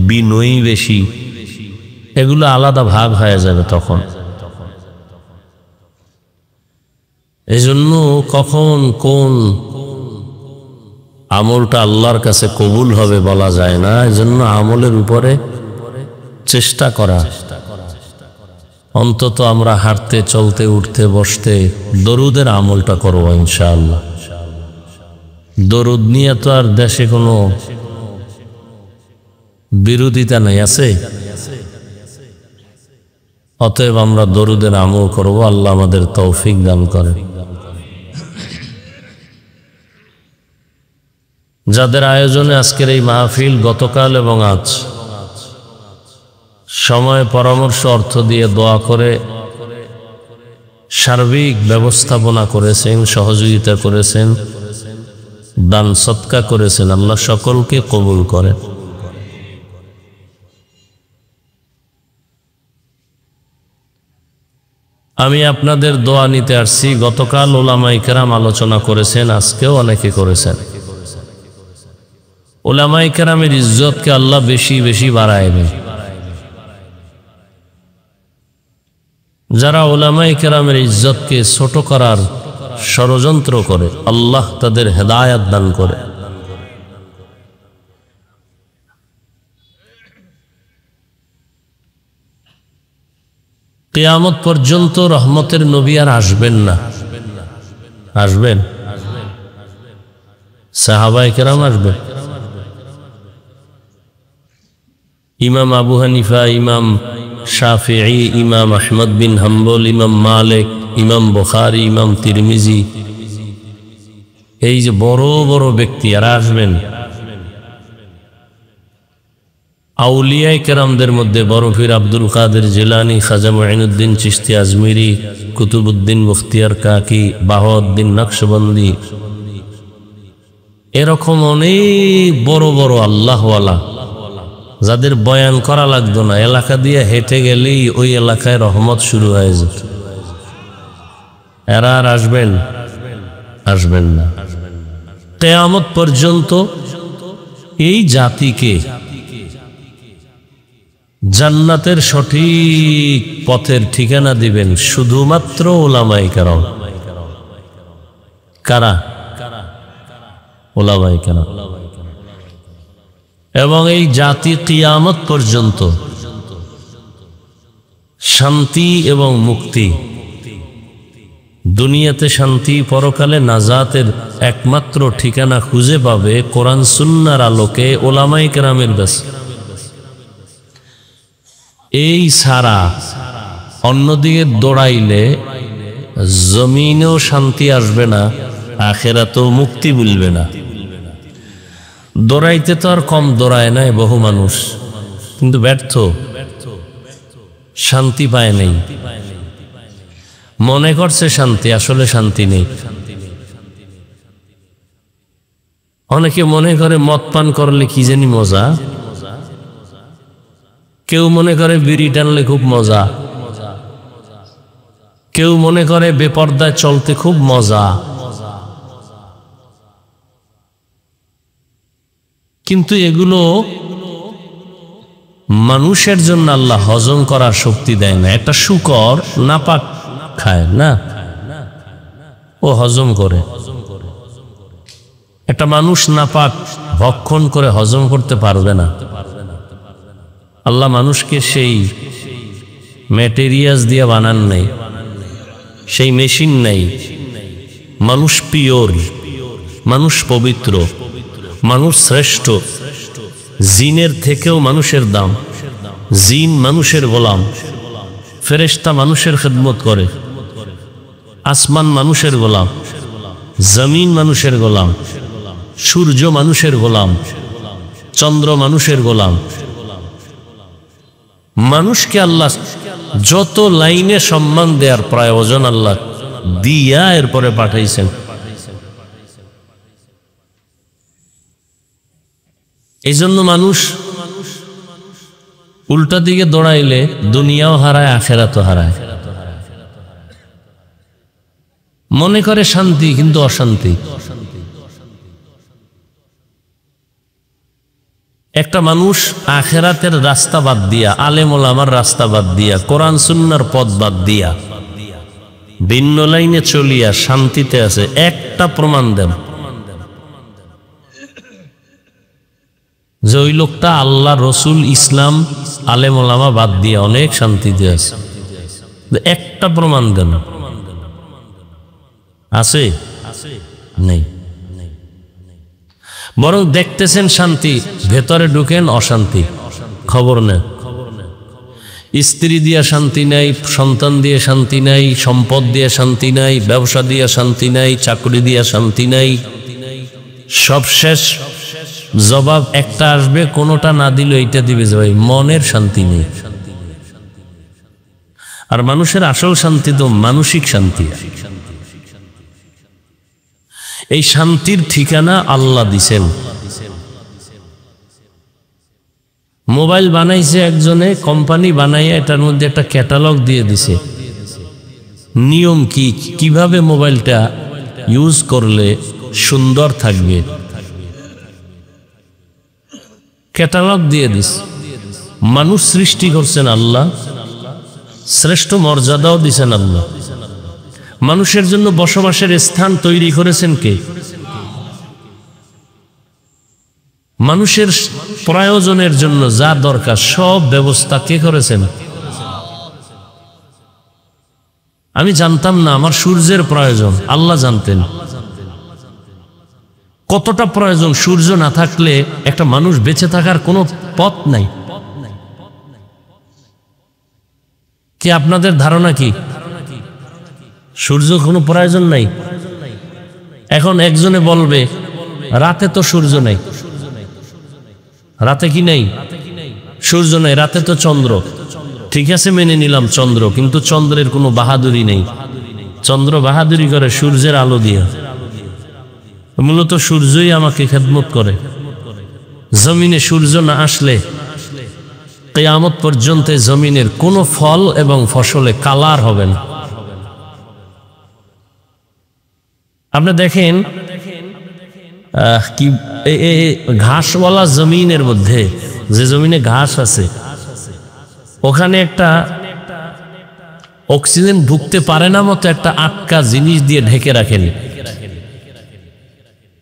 বিনয়ী বেশি, এগুলো আলাদা ভাগ হয়ে যাবে তখন। এজন্য কখন কোন আমলটা আল্লাহর কাছে কবুল হবে বলা যায় না। এজন্য আমলের উপরে চেষ্টা করা, অন্তত আমরা হাঁটতে চলতে উঠতে বসতে দরুদের আমলটা করব ইনশাআল্লাহ। দরুদ নিয়ে তো আর দেশে কোনো বিরোধিতা নাই, আছে? অতএব আমরা দরুদের আমল করব। আল্লাহ আমাদের তৌফিক দান করেন। যাদের আয়োজনে আজকের এই মাহফিল, গতকাল এবং আজ সময়, পরামর্শ, অর্থ দিয়ে দোয়া করে সার্বিক ব্যবস্থাপনা করেছেন, সহযোগিতা করেছেন, দান সদকা করেছেন, আল্লাহ সকলকে কবুল করেন। আমি আপনাদের দোয়া নিতে আসছি। গতকাল উলামায়ে কেরাম আলোচনা করেছেন, আজকেও অনেকে করেছেন। উলামায়ে কেরামের ইজ্জতকে আল্লাহ বেশি বেশি বাড়াইবেন। যারা উলামায়ে কেরামের ইজ্জতকে ছোট করার ষড়যন্ত্র করে, আল্লাহ তাদের হেদায়েত দান করে। কিয়ামত পর্যন্ত রহমতের নবী আর আসবেন না। আসবেন? সাহাবায়ে কেরাম আসবেন। ইমাম আবু হানিফা, ইমাম শাফিঈ, ইমাম আহমদ বিন হাম্বল, ইমাম মালিক, ইমাম বুখারী, ইমাম তিরমিজি, এই যে বড় বড় ব্যক্তি, আর আসবেন। আউলিয়ায়ে কেরামদের মধ্যে বড় পীর আব্দুল কাদের জিলানী, খাজা মুঈনুদ্দিন চিশতি আজমিরি, কুতুবউদ্দিন মুখতিয়ার কাকি, বাহাউদ্দিন নকশবন্দি, এরকম অনেক বড় বড় আল্লাহওয়ালা, যাদের বয়ান করা লাগতো না, এলাকা দিয়ে হেঁটে গেলেই ওই এলাকায় রহমত শুরু হয়ে যেত। এরা আর আসবেন? আসবেন না। কিয়ামত পর্যন্ত এই জাতিকে জান্নাতের সঠিক পথের ঠিকানা দিবেন শুধুমাত্র উলামায়ে কেরাম। কারা? উলামায়ে কেরাম। এবং এই জাতি কিয়ামত পর্যন্ত শান্তি এবং মুক্তি দুনিয়াতে শান্তি, পরকালে নাজাতের একমাত্র ঠিকানা খুঁজে পাবে কোরআন সুন্নাহর আলোকে ওলামায়ে কেরামের কাছে। এই ছাড়া অন্যদিকে দৌড়াইলে জমিনেও শান্তি আসবে না, আখিরাতেও মুক্তি মিলবে না। দৌড়াইতে তো আর কম দৌড়ায় নাই বহু মানুষ, কিন্তু ব্যর্থ, শান্তি পায় নাই। মনে করছে শান্তি, আসলে শান্তি নেই। অনেকে মনে করে মদ পান করলে কি জানি মজা, কেউ মনে করে বিড়ি টানলে খুব মজা, কেউ মনে করে বেপরদায় চলতে খুব মজা। কিন্তু এগুলো মানুষের জন্য আল্লাহ হজম করার শক্তি দেয় না। একটা শূকর নাপাক খায় না, ও হজম করে। একটা মানুষ নাপাক ভক্ষণ করে হজম করতে পারবে না। আল্লাহ মানুষকে সেই ম্যাটেরিয়ালস দিয়ে বানান নাই, সেই মেশিন নাই। মানুষ পিওর, মানুষ পবিত্র, মানুষ শ্রেষ্ঠ। জিনের থেকেও মানুষের দাম। জিন মানুষের গোলাম, ফেরেশতা মানুষের খেদমত করে, আসমান মানুষের গোলাম, জমিন মানুষের গোলাম, সূর্য মানুষের গোলাম, চন্দ্র মানুষের গোলাম। মানুষকে আল্লাহ যত লাইনে সম্মান দেওয়ার প্রয়োজন আল্লাহ দিয়া এরপরে পাঠাইছেন। এই জন্য মানুষ উল্টা দিকে দৌড়াইলে দুনিয়াও হারায়, আখিরাতও হারায়। মনে করে শান্তি, কিন্তু অশান্তি। একটা মানুষ আখিরাতের রাস্তা বাদ দিয়া, আলেম ওলামার রাস্তা বাদ দিয়া, কোরআন সুন্নাহর পথ বাদ দিয়া ভিন্ন লাইনে চলিয়া শান্তিতে আছে, একটা প্রমাণ দেন যে ওই লোকটা আল্লাহ, রসুল, ইসলাম, আলেম ওলামা বাদ দিয়ে অনেক শান্তিতে আছে। একটা প্রমাণ দেন। আছে? নেই। বরং দেখতেছেন শান্তি, ভেতরে ঢুকেন অশান্তি, খবর নেন। স্ত্রী দিয়ে শান্তি নাই, সন্তান দিয়ে শান্তি নাই, সম্পদ দিয়ে শান্তি নাই, ব্যবসা দিয়ে শান্তি নাই, চাকরি দিয়ে শান্তি নাই, সব শেষ। জবাব একটা আসবে, কোনোটা না দিলে এইটা দিবে যে ভাই মনের শান্তি নেই। আর মানুষের আসল শান্তি তো মানসিক শান্তি। এই শান্তির ঠিকানা আল্লাহ দিছেন। মোবাইল বানাইছে একজনে, কোম্পানি বানাইয়া এটার মধ্যে একটা ক্যাটালগ দিয়ে দিছে, নিয়ম কি, কিভাবে মোবাইলটা ইউজ করলে সুন্দর থাকবে, ক্যাটালগ দিয়ে দিস। মানুষ সৃষ্টি করছেন আল্লাহ, শ্রেষ্ঠ মর্যাদাও দিছেন আল্লাহ। মানুষের জন্য বসবাসের স্থান তৈরি করেছেন কে? মানুষের প্রয়োজনের জন্য যা দরকার সব ব্যবস্থা কে করেছেন? আমি জানতাম না আমার সূর্যের প্রয়োজন, আল্লাহ জানতেন। কতটা প্রয়োজন, সূর্য না থাকলে একটা মানুষ বেঁচে থাকার কোনো পথ নাই। কি আপনাদের ধারণা কি সূর্য কোনো প্রয়োজন নাই? এখন একজনে বলবে রাতে তো সূর্য নাই। রাতে কি নাই? সূর্য নাই। রাতে তো চন্দ্র। ঠিক আছে, মেনে নিলাম চন্দ্র, কিন্তু চন্দ্রের কোনো বাহাদুরি নেই। চন্দ্র বাহাদুরি করে সূর্যের আলো দিয়ে। মূলত সূর্যই আমাকে খেদমত করে। জমিনে সূর্য না আসলে কিয়ামত পর্যন্ত জমিনের কোনো ফল এবং ফসলে কালার হবে না। আপনি দেখেন কি ঘাসওয়ালা জমিনের মধ্যে, যে জমিনে ঘাস আছে ওখানে একটা অক্সিজেন ঢুকতে পারে না মতো একটা আটকা জিনিস দিয়ে ঢেকে রাখেন।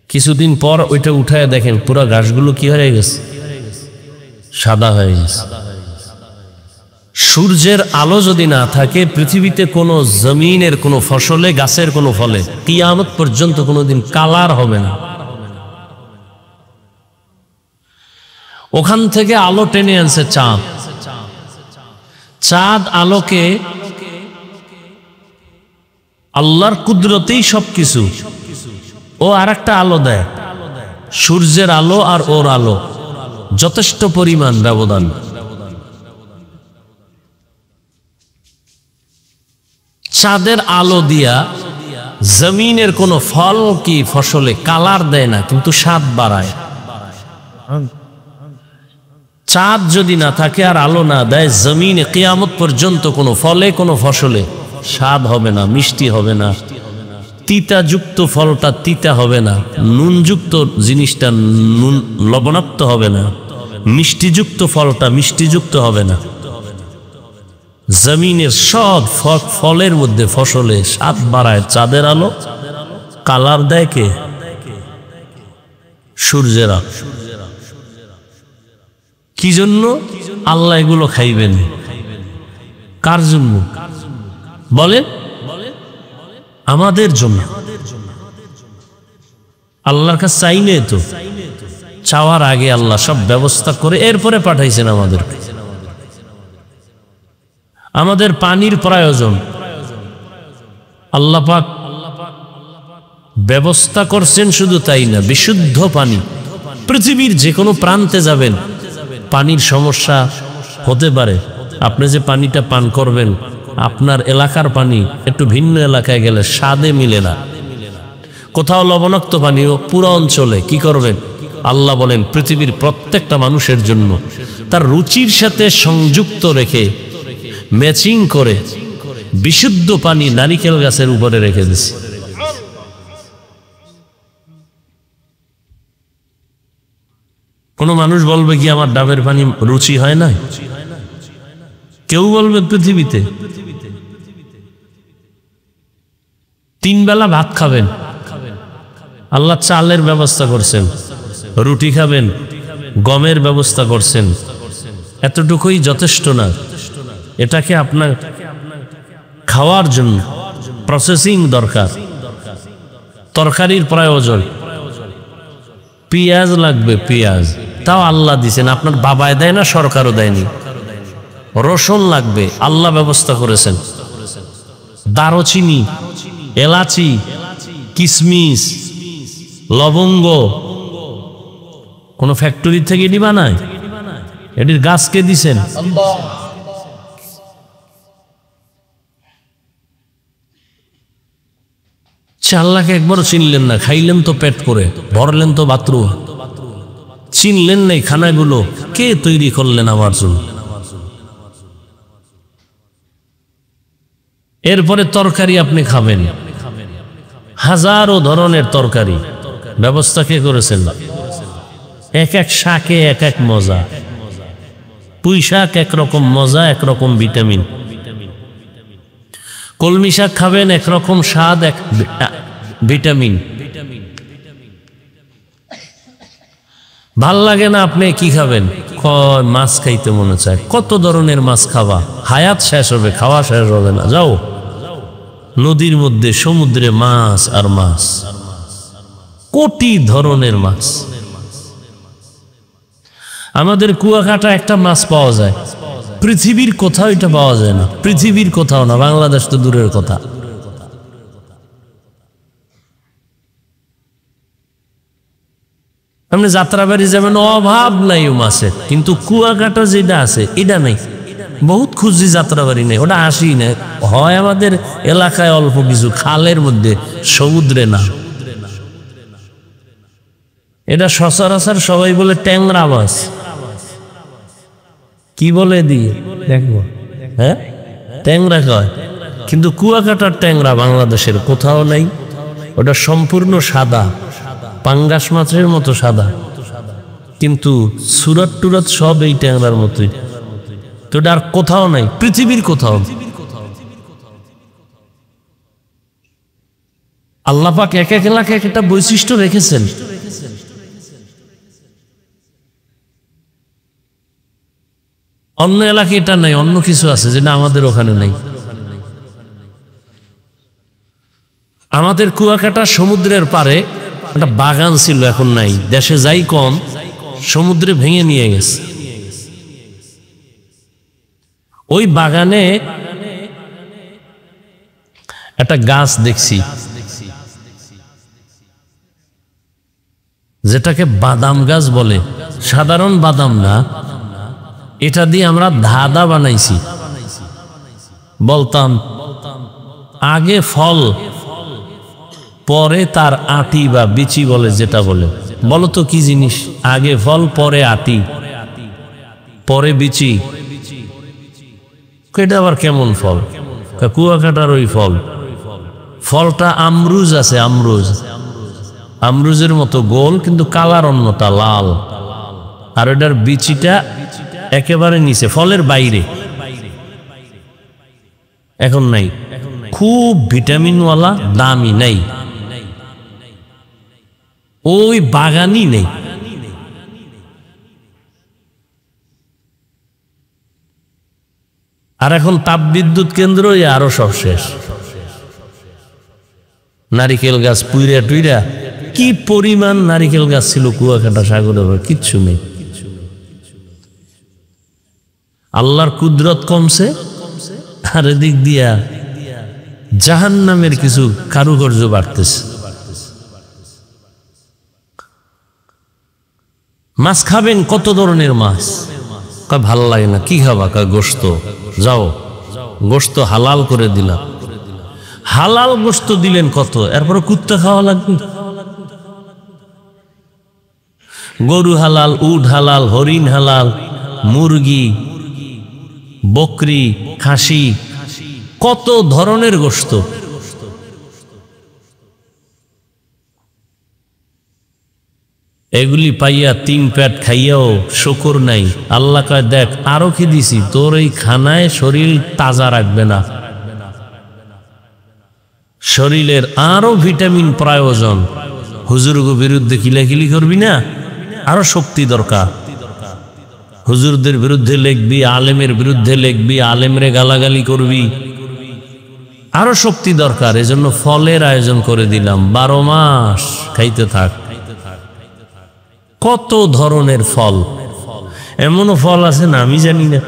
কিছুদিন পর ওইটা উঠায় দেখেন পুরো ঘাসগুলো কি হয়ে গেছে, সাদা হয়ে গেছে। সূর্যের আলো যদি না থাকে পৃথিবীতে কোনো জমিনের কোনো ফসলে গাছের কোনো ফলে কিয়ামত পর্যন্ত কোনোদিন কালার হবে না। ওখান থেকে আলো টেনে আনছে চাঁদ। চাঁদ আলোকে আল্লাহর কুদরতেই সবকিছু। ও আর একটা আলো দেয়, সূর্যের আলো আর ওর আলো যথেষ্ট পরিমাণ ব্যবধান। চাঁদের আলো দিয়া জমিনের কোন ফল কি ফসলে কালার দেয় না, কিন্তু স্বাদ বাড়ায়। চাঁদ যদি না থাকে আর আলো না দেয়, জমিনে কিয়ামত পর্যন্ত কোনো ফলে কোনো ফসলে স্বাদ হবে না, মিষ্টি হবে না। তিতাযুক্ত ফলটা তিতা হবে না, নুনযুক্ত জিনিসটা নুন লবণাক্ত হবে না, মিষ্টিযুক্ত ফলটা মিষ্টিযুক্ত হবে না। জমিনের সব ফলের মধ্যে ফসলে স্বাদ বাড়ায় চাঁদের আলো, কালার দেয় কে? সূর্যের আলো। কি জন্য আল্লাহ এগুলো খাইবেন? কার জন্য বলেন? আমাদের জন্য। আল্লাহর কাছে চাইলে তো, চাওয়ার আগে আল্লাহ সব ব্যবস্থা করে এরপরে পাঠাইছেন আমাদেরকে। আমাদের পানির প্রয়োজন, আল্লাহ পাক ব্যবস্থা করছেন। শুধু তাই না, বিশুদ্ধ পানি। পৃথিবীর যে কোনো প্রান্তে যাবেন, পানির সমস্যা হতে পারে। আপনি যে পানিটা পান করবেন, আপনার এলাকার পানি একটু ভিন্ন এলাকায় গেলে স্বাদে মিলে না। কোথাও লবণাক্ত পানিও পুরো অঞ্চলে কি করবেন? আল্লাহ বলেন পৃথিবীর প্রত্যেকটা মানুষের জন্য তার রুচির সাথে সংযুক্ত রেখে ম্যাচিং করে বিশুদ্ধ পানি নারিকেল গাছের উপরে রেখে দিছি। কোন মানুষ বলবে কি আমার ডাবের পানি রুচি হয় না? কেউ বলবে পৃথিবীতে 3 বেলা ভাত খাবেন, আল্লাহ চালের ব্যবস্থা করছেন। রুটি খাবেন, গমের ব্যবস্থা করছেন। এতটুকুই যথেষ্ট না, এটাকে আপনার খাওয়ার জন্য প্রসেসিং দরকার, তরকারির প্রয়োজন, পেঁয়াজ লাগবে, পেঁয়াজ তাও আল্লাহ দিছেন, আপনার বাবায় দেয় না, সরকারও দেয়নি। রসুন লাগবে, আল্লাহ ব্যবস্থা করেছেন। দারুচিনি, এলাচি, কিশমিশ, লবঙ্গ কোন ফ্যাক্টরি থেকে এটি বানায়? এটির গাছকে দিছেন। আল্লাহকে একবারও চিনলেন না, খাইলেন তো পেট করে, ভরলেন তো বাথরুম, চিনলেন নাই খানাগুলো কে তৈরি করলেন আমার জন্য। এরপরে তরকারি আপনি খাবেন, হাজারো ধরনের তরকারি ব্যবস্থা কে করেছেন? এক এক শাকে এক এক মজা। পুঁই শাক একরকম মজা, একরকম ভিটামিন। কলমি শাক খাবেন, একরকম স্বাদ, এক ভিটামিন। ভাল লাগে না আপনি কি খাবেন? মাছ খাইতে মনে চায়। কত ধরনের মাছ খাওয়া, হায়াত শেষ হবে, খাওয়া শেষ হবে না। যাও নদীর মধ্যে, সমুদ্রে মাছ আর মাছ, কোটি ধরনের মাছ। আমাদের কুয়াকাটা একটা মাছ পাওয়া যায়, পৃথিবীর কোথাও এটা পাওয়া যায় না। পৃথিবীর কোথাও না, বাংলাদেশ তো দূরের কথা। আপনি যাত্রাবাড়ি যাবেন, অভাব নাই ও মাছের, কিন্তু কুয়াকাটা যেটা আছে এটা নাই। বহুত খুঁজি, যাত্রাবাড়ি নেই, ওটা আসি না। হয় আমাদের এলাকায় অল্প কিছু, খালের মধ্যে, সমুদ্রে না। এটা সচরাচর সবাই বলে ট্যাংরা মাছ। কি বলে দিয়ে দেখবো, হ্যাঁ ট্যাংরা কয়, কিন্তু কুয়াকাটার ট্যাংরা বাংলাদেশের কোথাও নাই। ওটা সম্পূর্ণ সাদা, পাঙ্গাস মাছের মতো সাদা, কিন্তু সুরাত টুরাত সব এই ট্যাংরার মতোই। তো এটা আর কোথাও নাই, পৃথিবীর কোথাও। আল্লাহ পাক এক এক এলাকায় একটা বৈশিষ্ট্য রেখেছেন। অন্য এলাকায় এটা নাই, অন্য কিছু আছে যেটা আমাদের ওখানে নাই। আমাদের কুয়াকাটা সমুদ্রের পারে একটা বাগান ছিল, এখন নাই, দেশে যাই কম, সমুদ্রে ভেঙে নিয়ে গেছে। ওই বাগানে একটা গাছ দেখছি যেটাকে বাদাম গাছ বলে, সাধারণ বাদাম না, এটা দিয়ে আমরা ধাঁধা বানাইছি। বলতাম আগে ফল পরে তার আটি বা বিচি বলে, যেটা বলে, বলো তো কি জিনিস? আগে ফল পরে আটি পরে বিচি, এটা আবার কেমন ফল? কুয়াকাটার ওই ফল, ফলটা আমরুজ আছে, আমরুজ, আমরুজের মতো গোল, কিন্তু কালার অন্যটা লাল, আর এটার বিচিটা একেবারে নিচে, ফলের বাইরে। এখন নাই, খুব ভিটামিনওয়ালা, দামি নাই, ওই বাগানই নেই। আর এখন তাপবিদ্যুৎ কেন্দ্র, আরো সব শেষ। নারিকেল গাছ পুইরা টুইরা, কি পরিমাণ নারিকেল গাছ ছিল কুয়াকাটা সাগরে, কিচ্ছু নেই। আল্লাহর কুদরত কমছে, আর এদিক দিয়া জাহান্নামের কিছু কারুকার্য বাড়তেছে। মাছ খাবেন, কত ধরনের মাছ, কয় ভাল লাগে না। কি খাবা? কয় গোশত। যাও, গোশত হালাল করে দিলাম। হালাল গোশত দিলেন কত, এরপরে কুত্তা খাওয়া লাগবে। গরু হালাল, উট হালাল, হরিণ হালাল, মুরগি, বকরি, খাসি, কত ধরনের গোশত। এগুলি পাইয়া 3 পেট খাইয়াও শুকর নাই। আল্লাহ কয় দেখ, আরো কি দিছি, তোর এই খানায় শরীর তাজা রাখবে না, শরীরের আরো ভিটামিন প্রয়োজন। হুজুরগো বিরুদ্ধে কিলাকিলি করবি না, আরো শক্তি দরকার। হুজুরদের বিরুদ্ধে লিখবি, আলেমের বিরুদ্ধে লিখবি, আলেমরে গালাগালি করবি, আরো শক্তি দরকার। এজন্য ফলের আয়োজন করে দিলাম, 12 মাস খাইতে থাক। কত ধরনের ফল, এমনও ফল আছে না আমি জানি না।